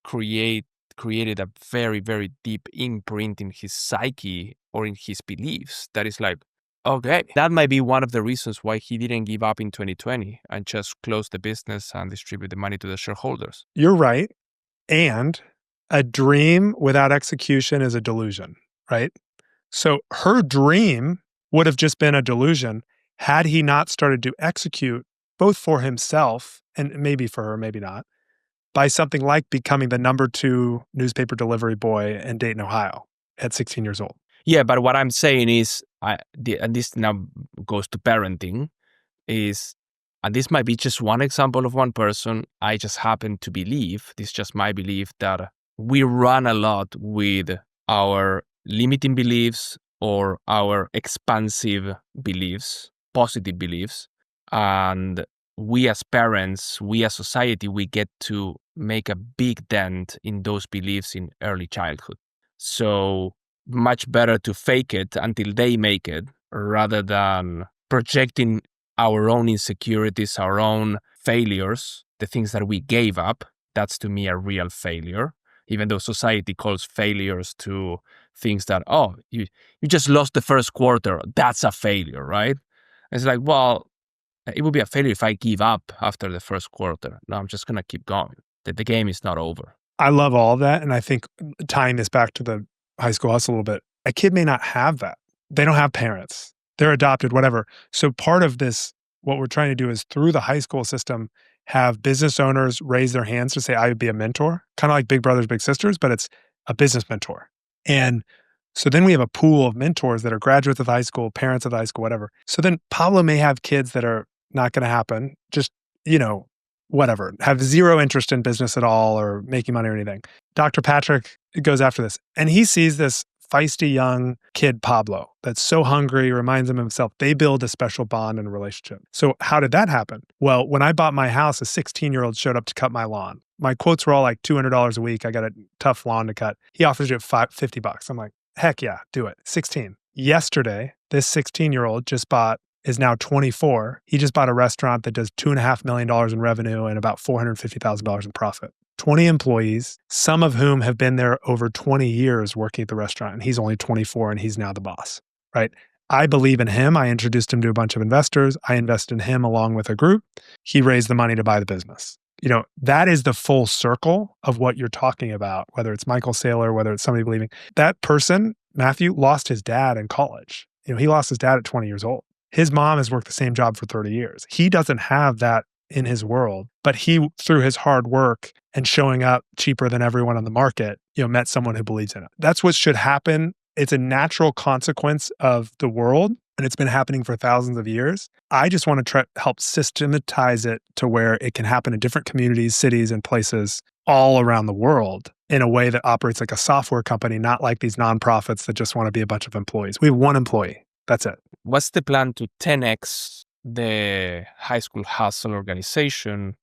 created a very, very deep imprint in his psyche or in his beliefs. That is like, okay, that might be one of the reasons why he didn't give up in 2020 and just close the business and distribute the money to the shareholders. You're right. And a dream without execution is a delusion, right? So her dream would have just been a delusion had he not started to execute both for himself and maybe for her, maybe not, by something like becoming the number 2 newspaper delivery boy in Dayton, Ohio at 16 years old. Yeah, but what I'm saying is, and this now goes to parenting, and this might be just one example of one person, I just happen to believe, this is just my belief, that we run a lot with our limiting beliefs or our expansive beliefs, positive beliefs, and we as parents, we as society, we get to make a big dent in those beliefs in early childhood. So much better to fake it until they make it rather than projecting our own insecurities, our own failures, the things that we gave up. That's to me a real failure, even though society calls failures to things that, oh, you just lost the first quarter. That's a failure, right? It's like, well, it would be a failure if I give up after the first quarter. No, I'm just going to keep going. The game is not over. I love all of that. And I think tying this back to the high school hustle a little bit, a kid may not have that. They don't have parents. They're adopted, whatever. So part of this, what we're trying to do is through the high school system, have business owners raise their hands to say, I would be a mentor, kind of like Big Brothers, Big Sisters, but it's a business mentor. And so then we have a pool of mentors that are graduates of high school, parents of high school, whatever. So then Pablo may have kids that are not going to happen, just, whatever, have zero interest in business at all or making money or anything. Dr. Patrick goes after this and he sees this feisty young kid, Pablo, that's so hungry, reminds him of himself. They build a special bond and relationship. So how did that happen? Well, when I bought my house, a 16-year-old showed up to cut my lawn. My quotes were all like $200 a week. I got a tough lawn to cut. He offers you $50. I'm like, heck yeah, do it. 16. Yesterday, this 16-year-old is now 24. He just bought a restaurant that does $2.5 million in revenue and about $450,000 in profit. 20 employees, some of whom have been there over 20 years working at the restaurant. And he's only 24 and he's now the boss, right? I believe in him. I introduced him to a bunch of investors. I invested in him along with a group. He raised the money to buy the business. That is the full circle of what you're talking about, whether it's Michael Saylor, whether it's somebody believing. That person, Matthew, lost his dad in college. He lost his dad at 20 years old. His mom has worked the same job for 30 years. He doesn't have that in his world, but he, through his hard work and showing up cheaper than everyone on the market, met someone who believes in it. That's what should happen. It's a natural consequence of the world, and it's been happening for thousands of years. I just want to help systematize it to where it can happen in different communities, cities, and places all around the world in a way that operates like a software company, not like these nonprofits that just want to be a bunch of employees. We have one employee. That's it. What's the plan to 10x the high school hustle organization?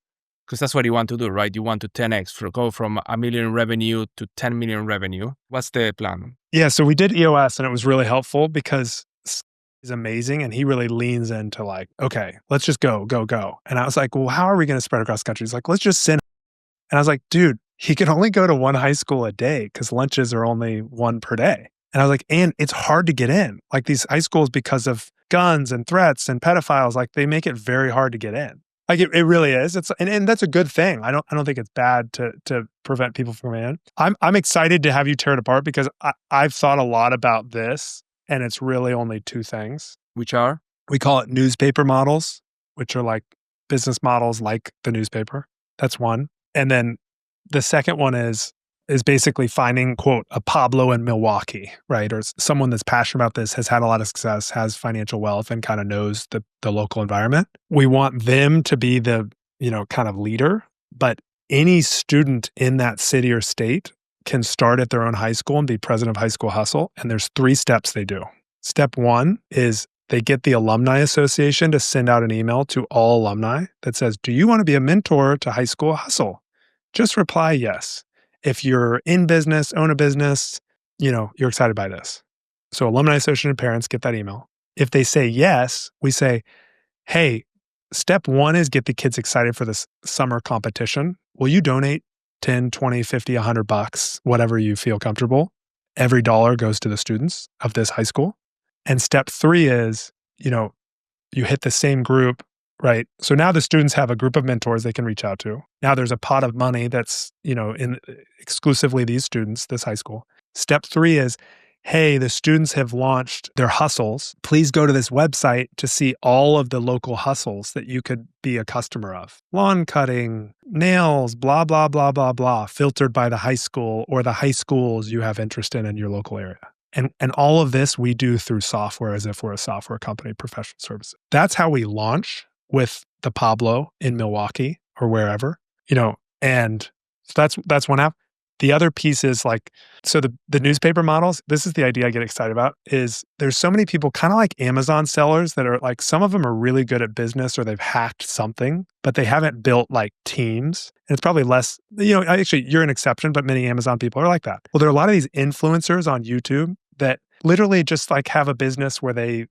Because that's what you want to do, right? You want to 10x, go from $1 million revenue to 10 million revenue. What's the plan? Yeah, so we did EOS and it was really helpful because he's amazing and he really leans into like, okay, let's just go. And I was like, well, how are we going to spread across the country? He's like, let's just send. And I was like, dude, he can only go to one high school a day because lunches are only one per day. And I was like, and it's hard to get in. Like these high schools, because of guns and threats and pedophiles, like they make it very hard to get in. Like it really is. And that's a good thing. I don't think it's bad to prevent people from in. I'm excited to have you tear it apart because I've thought a lot about this, and it's really only two things. Which are? We call it newspaper models, which are like business models like the newspaper. That's one. And then the second one is basically finding, quote, a Pablo in Milwaukee, right? Or someone that's passionate about this, has had a lot of success, has financial wealth, and kind of knows the local environment. We want them to be the, kind of leader, but any student in that city or state can start at their own high school and be president of High School Hustle. And there's 3 steps they do. Step 1 is they get the Alumni Association to send out an email to all alumni that says, do you want to be a mentor to High School Hustle? Just reply yes. If you're in business, own a business, you're excited by this. So Alumni Association and parents get that email. If they say yes, we say, hey, step 1 is get the kids excited for this summer competition. Will you donate 10, 20, 50, $100, whatever you feel comfortable? Every dollar goes to the students of this high school. And step 3 is, you hit the same group, right? So now the students have a group of mentors they can reach out to. Now there's a pot of money that's, in exclusively these students, this high school. Step 3 is, hey, the students have launched their hustles. Please go to this website to see all of the local hustles that you could be a customer of. Lawn cutting, nails, blah, blah, blah, blah, blah, filtered by the high school or the high schools you have interest in your local area. And all of this we do through software as if we're a software company, professional services. That's how we launch with the Pablo in Milwaukee or wherever, and so that's one app. The other piece is like, so the newspaper models, this is the idea I get excited about, is there's so many people kind of like Amazon sellers that are like, some of them are really good at business or they've hacked something, but they haven't built like teams. And it's probably less, actually you're an exception, but many Amazon people are like that. Well, there are a lot of these influencers on YouTube that literally just like have a business where they,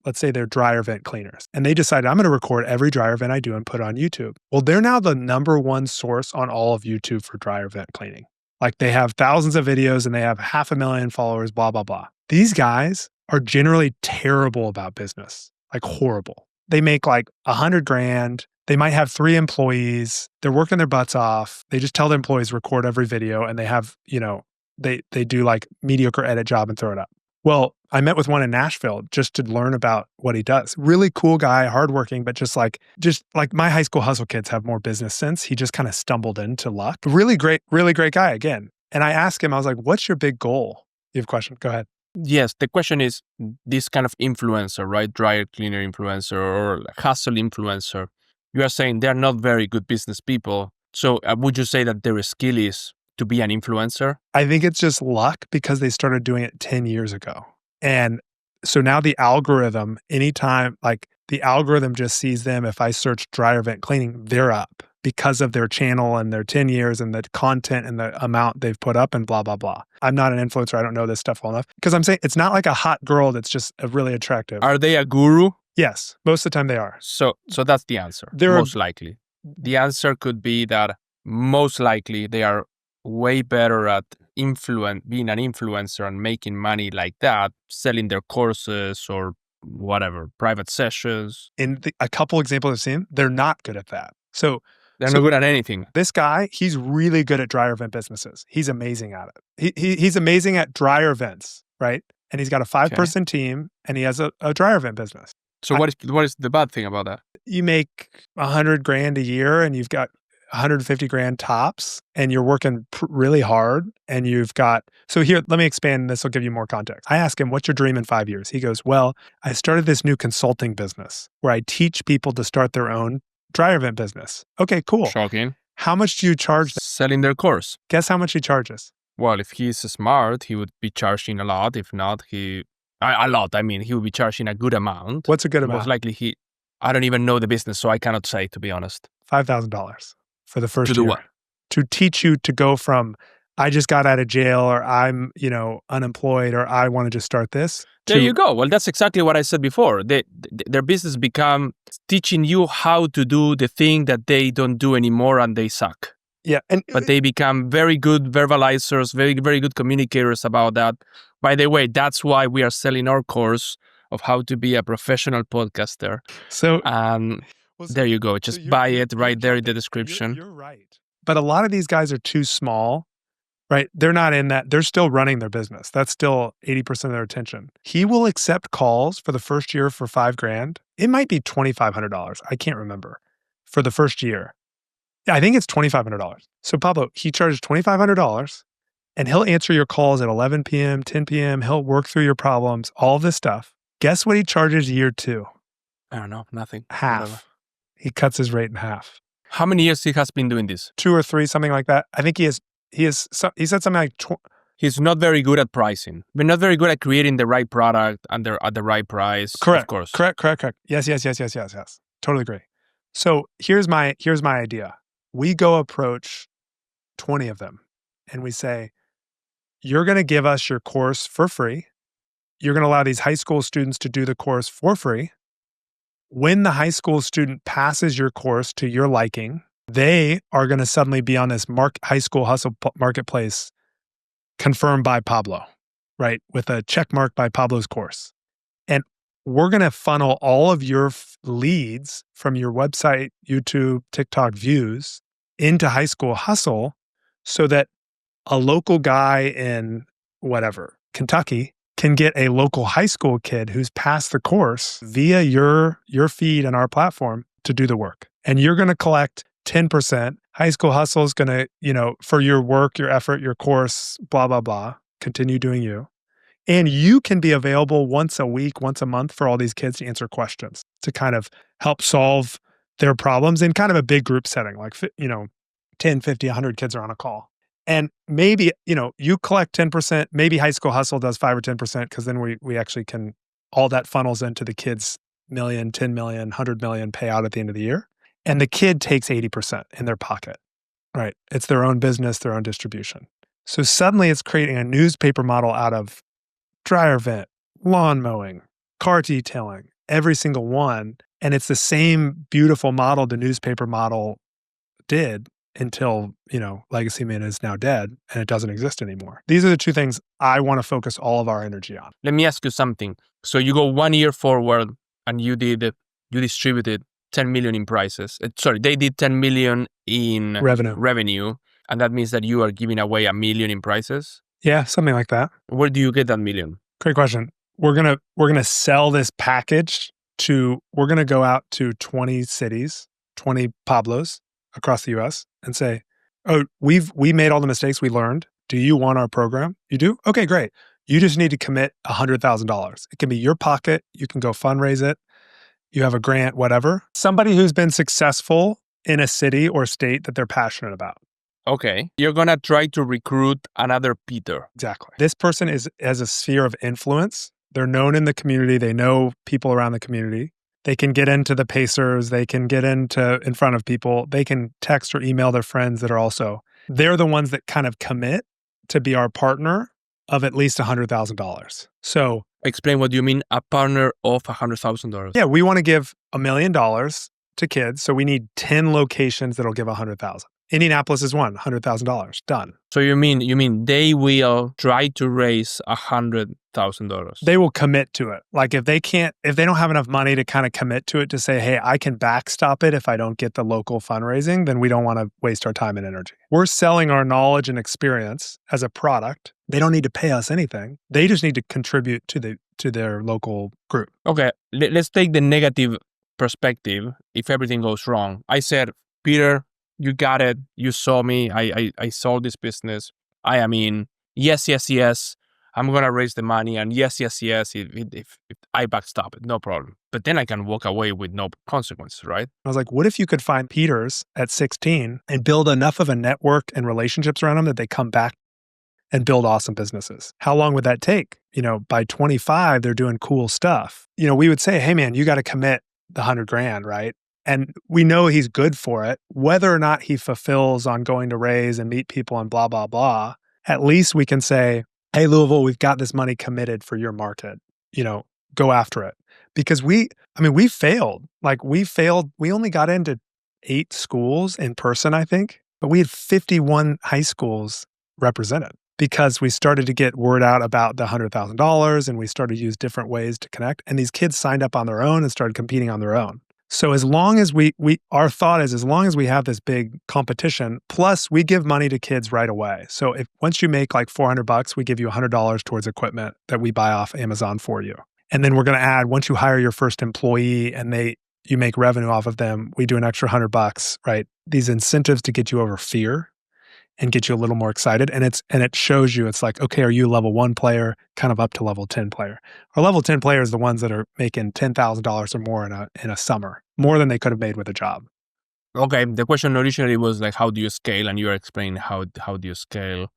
let's say they're dryer vent cleaners. And they decide, I'm going to record every dryer vent I do and put it on YouTube. Well, they're now the number 1 source on all of YouTube for dryer vent cleaning. Like they have thousands of videos and they have 500,000 followers, blah, blah, blah. These guys are generally terrible about business, like horrible. They make like $100,000. They might have 3 employees. They're working their butts off. They just tell their employees record every video and they have, they do like mediocre edit job and throw it up. Well, I met with one in Nashville just to learn about what he does. Really cool guy, hardworking, but just like my High School Hustle kids have more business sense. He just kind of stumbled into luck. Really great guy again. And I asked him, I was like, what's your big goal? You have a question? Go ahead. Yes, the question is this kind of influencer, right? Dryer cleaner influencer or hustle influencer. You are saying they're not very good business people. So would you say that their skill is to be an influencer? I think it's just luck because they started doing it 10 years ago. And so now the algorithm, anytime, like the algorithm just sees them. If I search dryer vent cleaning, they're up because of their channel and their 10 years and the content and the amount they've put up and blah, blah, blah. I'm not an influencer. I don't know this stuff well enough because I'm saying it's not like a hot girl that's just really attractive. Are they a guru? Yes, most of the time they are. So that's the answer, most likely. The answer could be that most likely they are way better at being an influencer and making money like that, selling their courses or whatever, private sessions. A couple examples I've seen, they're not good at that. So They're not good at anything. this guy, he's really good at dryer event businesses. He's amazing at it. He's amazing at dryer events, right? And he's got a 5-person team, and he has a dryer event business. So what is the bad thing about that? You make $100,000 a year, and you've got $150,000 tops, and you're working really hard, and you've got. So here, let me expand. This will give you more context. I ask him, "What's your dream in 5 years?" He goes, "Well, I started this new consulting business where I teach people to start their own dryer event business." Okay, cool. Shocking. How much do you charge them? Selling their course. Guess how much he charges? Well, if he's smart, he would be charging a lot. If not, a lot. I mean, he would be charging a good amount. What's a good Most amount? likely I don't even know the business, so I cannot say, to be honest. $5,000 for the first To do year. what? To teach you to go from, I just got out of jail, or I'm, unemployed, or I want to just start this. There you go. Well, that's exactly what I said before. Their business become teaching you how to do the thing that they don't do anymore and they suck. Yeah. But they become very good verbalizers, very, very good communicators about that. By the way, that's why we are selling our course of how to be a professional podcaster. So there you go. Just buy it right there in the description. You're right. But a lot of these guys are too small, right? They're not in that. They're still running their business. That's still 80% of their attention. He will accept calls for the first year for $5,000. It might be $2,500. I can't remember for the first year. I think it's $2,500. So Pablo, he charges $2,500, and he'll answer your calls at 11 p.m., 10 p.m. He'll work through your problems, all this stuff. Guess what he charges year 2? I don't know. Nothing. Half. Whatever. He cuts his rate in half. How many years he has been doing this? 2 or 3, something like that. I think he said something like he's not very good at pricing. We're not very good at creating the right product and they're at the right price. Correct. Of course. Correct. Yes. Totally agree. So here's my idea. We go approach 20 of them and we say, you're going to give us your course for free. You're going to allow these high school students to do the course for free. When the high school student passes your course to your liking, they are going to suddenly be on this high school hustle marketplace confirmed by Pablo, right? With a check mark by Pablo's course. And we're going to funnel all of your leads from your website, YouTube, TikTok views into High School Hustle so that a local guy in Kentucky can get a local high school kid who's passed the course via your feed and our platform to do the work. And you're going to collect 10%. High School Hustle is going to, for your work, your effort, your course, blah, blah, blah, continue doing you. And you can be available once a week, once a month for all these kids to answer questions, to kind of help solve their problems in kind of a big group setting, like, 10, 50, 100 kids are on a call. And maybe, you collect 10%, maybe High School Hustle does 5 or 10%, because then we actually can, all that funnels into the kids' million, 10 million, 100 million payout at the end of the year. And the kid takes 80% in their pocket, right? It's their own business, their own distribution. So suddenly it's creating a newspaper model out of dryer vent, lawn mowing, car detailing, every single one. And it's the same beautiful model the newspaper model did until, Legacy Man is now dead and it doesn't exist anymore. These are the 2 things I want to focus all of our energy on. Let me ask you something. So you go 1 year forward and you distributed 10 million in prices. They did 10 million in revenue. And that means that you are giving away $1 million in prices? Yeah, something like that. Where do you get that $1 million? Great question. We're gonna sell this package we're gonna go out to 20 cities, 20 Pablos across the US and say, oh, we made all the mistakes we learned. Do you want our program? You do? Okay, great. You just need to commit $100,000. It can be your pocket. You can go fundraise it. You have a grant, whatever. Somebody who's been successful in a city or state that they're passionate about. Okay. You're going to try to recruit another Peter. Exactly. This person has a sphere of influence. They're known in the community. They know people around the community. They can get into the Pacers. They can get in front of people. They can text or email their friends that are also. They're the ones that kind of commit to be our partner of at least $100,000. So explain what you mean, a partner of $100,000. Yeah, we want to give $1 million to kids. So we need 10 locations that'll give $100,000. Indianapolis is one, $100,000, done. So you mean they will try to raise $100,000? They will commit to it. Like if they don't have enough money to kind of commit to it to say, hey, I can backstop it if I don't get the local fundraising, then we don't want to waste our time and energy. We're selling our knowledge and experience as a product. They don't need to pay us anything. They just need to contribute to their local group. Okay, let's take the negative perspective. If everything goes wrong, I said, Peter, you got it. You saw me. I sold this business. I am in. Yes. I'm going to raise the money. And yes. If I backstop it, no problem. But then I can walk away with no consequences, right? I was like, what if you could find Peters at 16 and build enough of a network and relationships around them that they come back and build awesome businesses? How long would that take? By 25, they're doing cool stuff. We would say, hey man, you got to commit the $100,000, right? And we know he's good for it. Whether or not he fulfills on going to raise and meet people and blah, blah, blah, at least we can say, hey, Louisville, we've got this money committed for your market. Go after it. Because we failed. We only got into 8 schools in person, I think, but we had 51 high schools represented because we started to get word out about the $100,000 and we started to use different ways to connect. And these kids signed up on their own and started competing on their own. So as long as our thought is, as long as we have this big competition, plus we give money to kids right away. So if once you make like $400, we give you $100 towards equipment that we buy off Amazon for you. And then we're going to add, once you hire your first employee and you make revenue off of them, we do an extra $100, right? These incentives to get you over fear and get you a little more excited. And it shows you, it's like, okay, are you a level 1 player, kind of up to level 10 player? Our level 10 players are the ones that are making $10,000 or more in a summer, more than they could have made with a job. Okay, the question originally was like, how do you scale? And you are explaining how do you scale.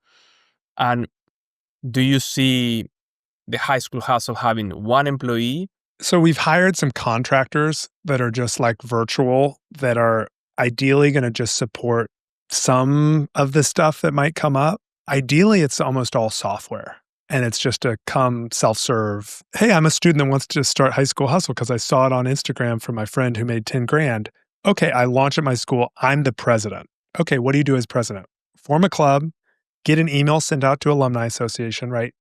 And do you see the high school hustle having 1 employee? So we've hired some contractors that are just like virtual, that are ideally going to just support some of the stuff that might come up. Ideally, it's almost all software. And it's just a come self-serve. Hey, I'm a student that wants to start High School Hustle because I saw it on Instagram from my friend who made 10 grand. Okay, I launch at my school. I'm the president. Okay, what do you do as president? Form a club, get an email sent out to Alumni Association, right?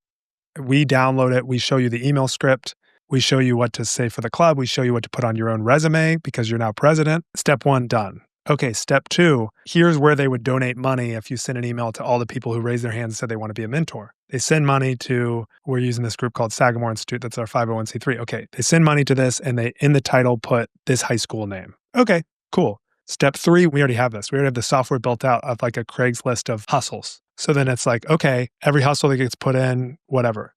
We download it. We show you the email script. We show you what to say for the club. We show you what to put on your own resume because you're now president. Step 1, done. Okay, step 2, here's where they would donate money if you send an email to all the people who raised their hands and said they want to be a mentor. They send money to, we're using this group called Sagamore Institute, that's our 501c3. Okay, they send money to this and they, in the title, put this high school name. Okay, cool. Step 3, we already have this. We already have the software built out of like a Craigslist of hustles. So then it's like, okay, every hustle that gets put in, whatever.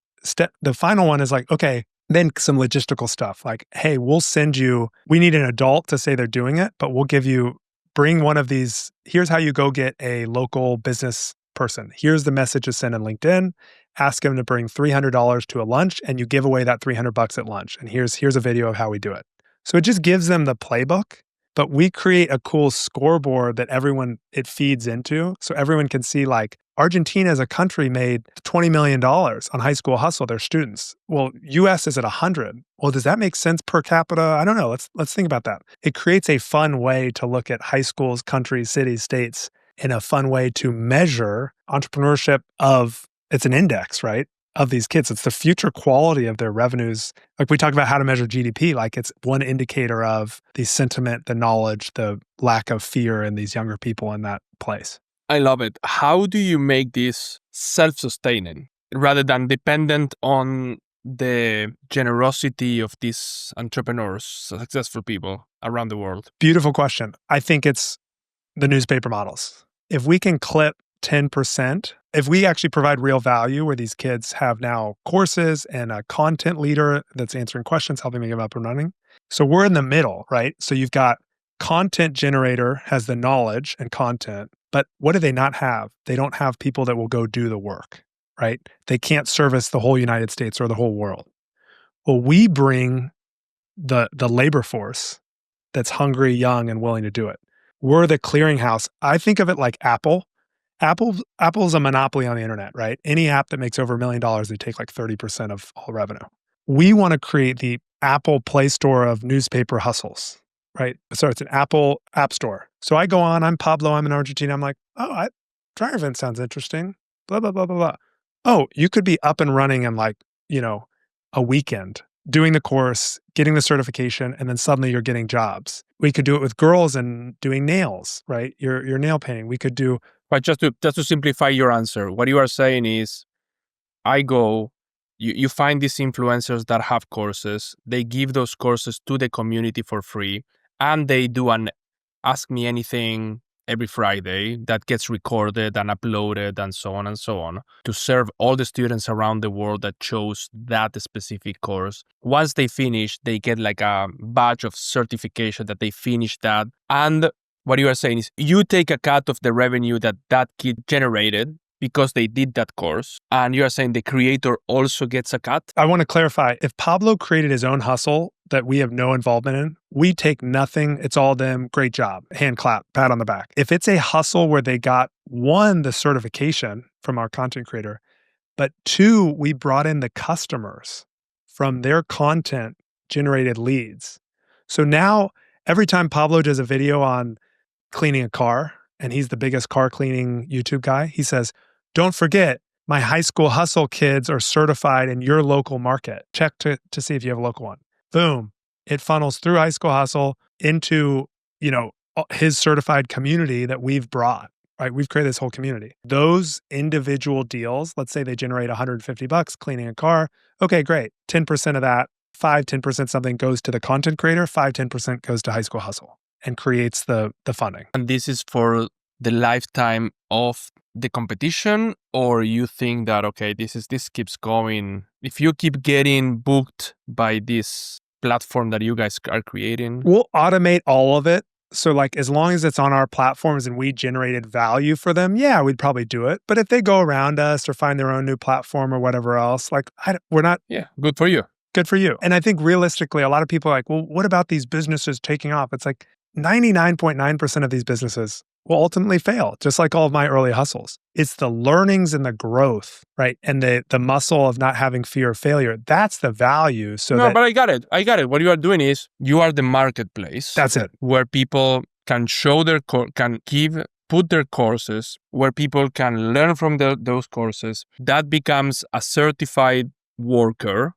The final one is like, okay, then some logistical stuff like, hey, we'll send you, we need an adult to say they're doing it, but we'll give you, bring one of these, here's how you go get a local business person. Here's the message to send on LinkedIn. Ask them to bring $300 to a lunch and you give away that $300 at lunch. And here's a video of how we do it. So it just gives them the playbook, but we create a cool scoreboard that it feeds into. So everyone can see like Argentina as a country made $20 million on High School Hustle, their students. Well, US is at 100. Well, does that make sense per capita? I don't know. Let's think about that. It creates a fun way to look at high schools, countries, cities, states in a fun way to measure entrepreneurship it's an index, right? Of these kids. It's the future quality of their revenues. Like we talk about how to measure GDP, like it's one indicator of the sentiment, the knowledge, the lack of fear in these younger people in that place. I love it. How do you make this self-sustaining rather than dependent on the generosity of these entrepreneurs, successful people around the world? Beautiful question. I think it's the newspaper models. If we can clip 10%, if we actually provide real value where these kids have now courses and a content leader that's answering questions, helping them get up and running. So we're in the middle, right? So you've got content generator has the knowledge and content, but what do they not have? They don't have people that will go do the work, right? They can't service the whole United States or the whole world. Well, we bring the labor force that's hungry, young, and willing to do it. We're the clearinghouse. I think of it like Apple. Apple's a monopoly on the internet, right? Any app that makes over $1 million, they take like 30% of all revenue. We want to create the Apple Play Store of newspaper hustles. right? So it's an Apple app store. So I go on, I'm Pablo, I'm in Argentina. I'm like, dryer vent sounds interesting. Blah, blah, blah, blah, blah. Oh, you could be up and running in like, a weekend, doing the course, getting the certification, and then suddenly you're getting jobs. We could do it with girls and doing nails, right? Your nail painting. We could do. But just to simplify your answer, what you are saying is, I go, you find these influencers that have courses, they give those courses to the community for free, and they do an Ask Me Anything every Friday that gets recorded and uploaded and so on to serve all the students around the world that chose that specific course. Once they finish, they get like a badge of certification that they finished that. And what you are saying is you take a cut of the revenue that kid generated because they did that course. And you are saying the creator also gets a cut? I want to clarify. If Pablo created his own hustle that we have no involvement in, we take nothing. It's all them. Great job. Hand clap, pat on the back. If it's a hustle where they got, one, the certification from our content creator, but two, we brought in the customers from their content generated leads. So now every time Pablo does a video on cleaning a car, and he's the biggest car cleaning YouTube guy, he says, don't forget, my high school hustle kids are certified in your local market. Check to see if you have a local one. Boom. It funnels through High School Hustle into, his certified community that we've brought, right? We've created this whole community. Those individual deals, let's say they generate $150 cleaning a car. Okay, great. 10% of that, 10% something goes to the content creator, 10% goes to High School Hustle and creates the funding. And this is for the lifetime of the competition, or you think that, okay, this keeps going? If you keep getting booked by this platform that you guys are creating? We'll automate all of it. So like as long as it's on our platforms and we generated value for them, yeah, we'd probably do it. But if they go around us or find their own new platform or whatever else, like we're not. Yeah, good for you. Good for you. And I think realistically, a lot of people are like, well, what about these businesses taking off? It's like 99.9% of these businesses will ultimately fail, just like all of my early hustles. It's the learnings and the growth, right? And the muscle of not having fear of failure. That's the value. But I got it. What you are doing is you are the marketplace. That's it. Where people can show put their courses, where people can learn from those courses. That becomes a certified worker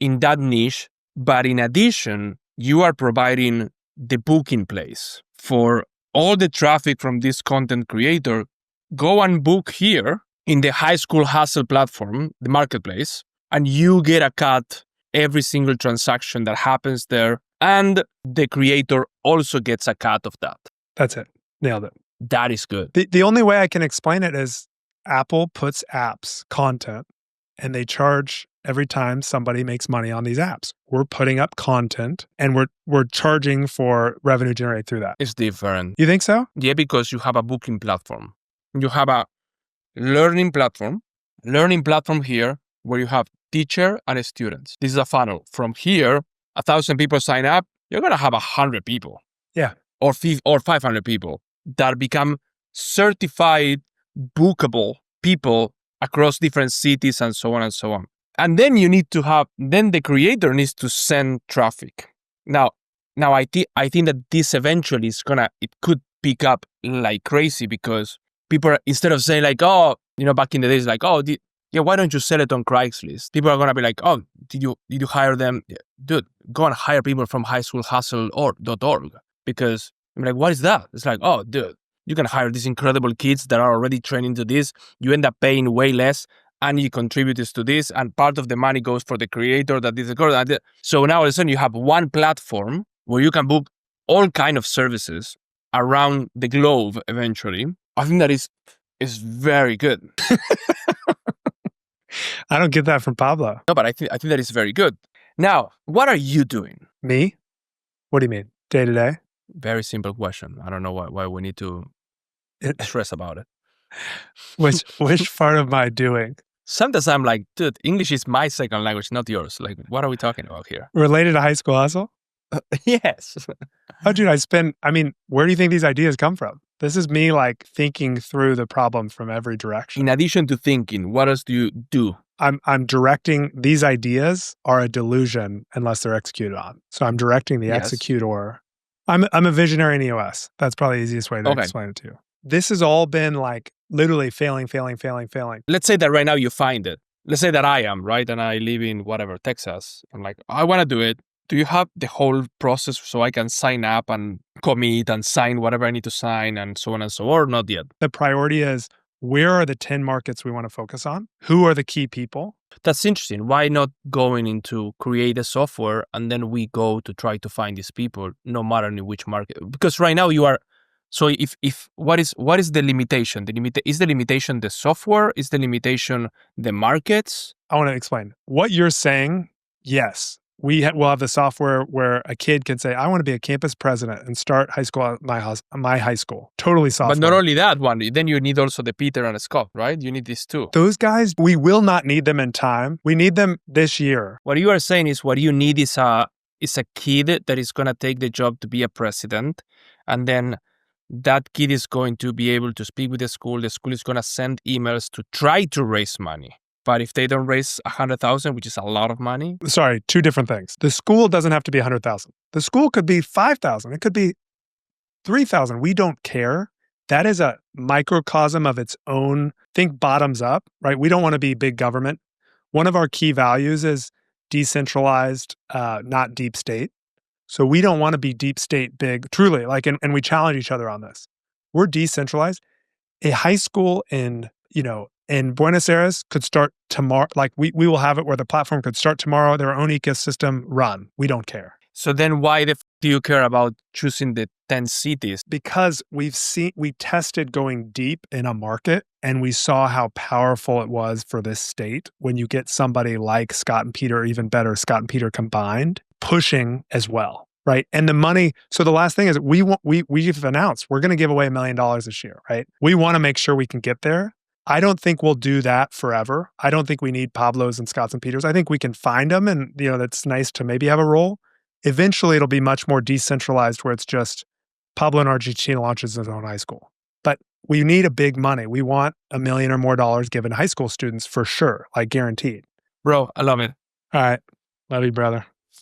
in that niche. But in addition, you are providing the booking place for all the traffic from this content creator. Go and book here in the High School Hustle platform, the marketplace, and you get a cut every single transaction that happens there. And the creator also gets a cut of that. That's it. Nailed it. That is good. The only way I can explain it is Apple puts apps, content, and they charge every time somebody makes money on these apps. We're putting up content and we're charging for revenue generated through that. It's different. You think so? Yeah, because you have a booking platform. You have a learning platform here where you have teacher and students. This is a funnel. From here, 1,000 people sign up, you're going to have 100 people. Yeah. Or 500 people that become certified bookable people across different cities and so on and so on. And then then the creator needs to send traffic. Now I think that this eventually it could pick up like crazy, because people, instead of saying like, oh, back in the days, like, oh, why don't you sell it on Craigslist? People are going to be like, oh, did you hire them? Yeah, dude, go and hire people from highschoolhustle.org, because I'm like, what is that? It's like, oh, dude, you can hire these incredible kids that are already training to this. You end up paying way less, and you contribute to this, and part of the money goes for the creator that did the course. So now all of a sudden you have one platform where you can book all kind of services around the globe eventually. I think that is very good. I don't get that from Pablo. No, but I think that is very good. Now, what are you doing? Me? What do you mean? Day to day? Very simple question. I don't know why we need to stress about it. Which part of my doing? Sometimes I'm like, dude, English is my second language, not yours. Like, what are we talking about here? Related to High School Hustle? Yes. Oh, dude, where do you think these ideas come from? This is me like thinking through the problem from every direction. In addition to thinking, what else do you do? I'm directing. These ideas are a delusion unless they're executed on. So I'm directing the executor I'm a visionary in EOS. That's probably the easiest way to Okay. explain it to you. This has all been like literally failing. Let's say that right now you find it. Let's say that I am, right? And I live in whatever, Texas. I'm like, I want to do it. Do you have the whole process so I can sign up and commit and sign whatever I need to sign and so on and so on, or not yet? The priority is, where are the 10 markets we want to focus on? Who are the key people? That's interesting. Why not going into create a software and then we go to try to find these people, no matter in which market? Because right now you are. So if what is the limitation? Is the limitation the software? Is the limitation the markets? I want to explain. What you're saying, yes. We'll have the software where a kid can say, I want to be a campus president and start high school at my high school. Totally software. But not only that one, then you need also the Peter and Scott, right? You need these two. Those guys, we will not need them in time. We need them this year. What you are saying is what you need is a kid that is going to take the job to be a president. And then that kid is going to be able to speak with the school. The school is going to send emails to try to raise money. But if they don't raise 100,000, which is a lot of money. Sorry, two different things. The school doesn't have to be 100,000. The school could be 5,000. It could be 3,000. We don't care. That is a microcosm of its own. Think bottoms up, right? We don't want to be big government. One of our key values is decentralized, not deep state. So we don't want to be deep state big, truly. And we challenge each other on this. We're decentralized. A high school in Buenos Aires could start tomorrow. Like we will have it where the platform could start tomorrow, their own ecosystem run. We don't care. So then why do you care about choosing the 10 cities? Because we tested going deep in a market and we saw how powerful it was for this state when you get somebody like Scott and Peter, even better, Scott and Peter combined, pushing as well, right? And the money, so the last thing is we've announced we're going to give away $1 million this year, right? We want to make sure we can get there. I don't think we'll do that forever. I don't think we need Pablos and Scotts and Peters. I think we can find them and, that's nice to maybe have a role. Eventually, it'll be much more decentralized where it's just Pablo in Argentina launches his own high school. But we need a big money. We want $1 million or more given high school students for sure, like guaranteed. Bro, I love it. All right. Love you, brother.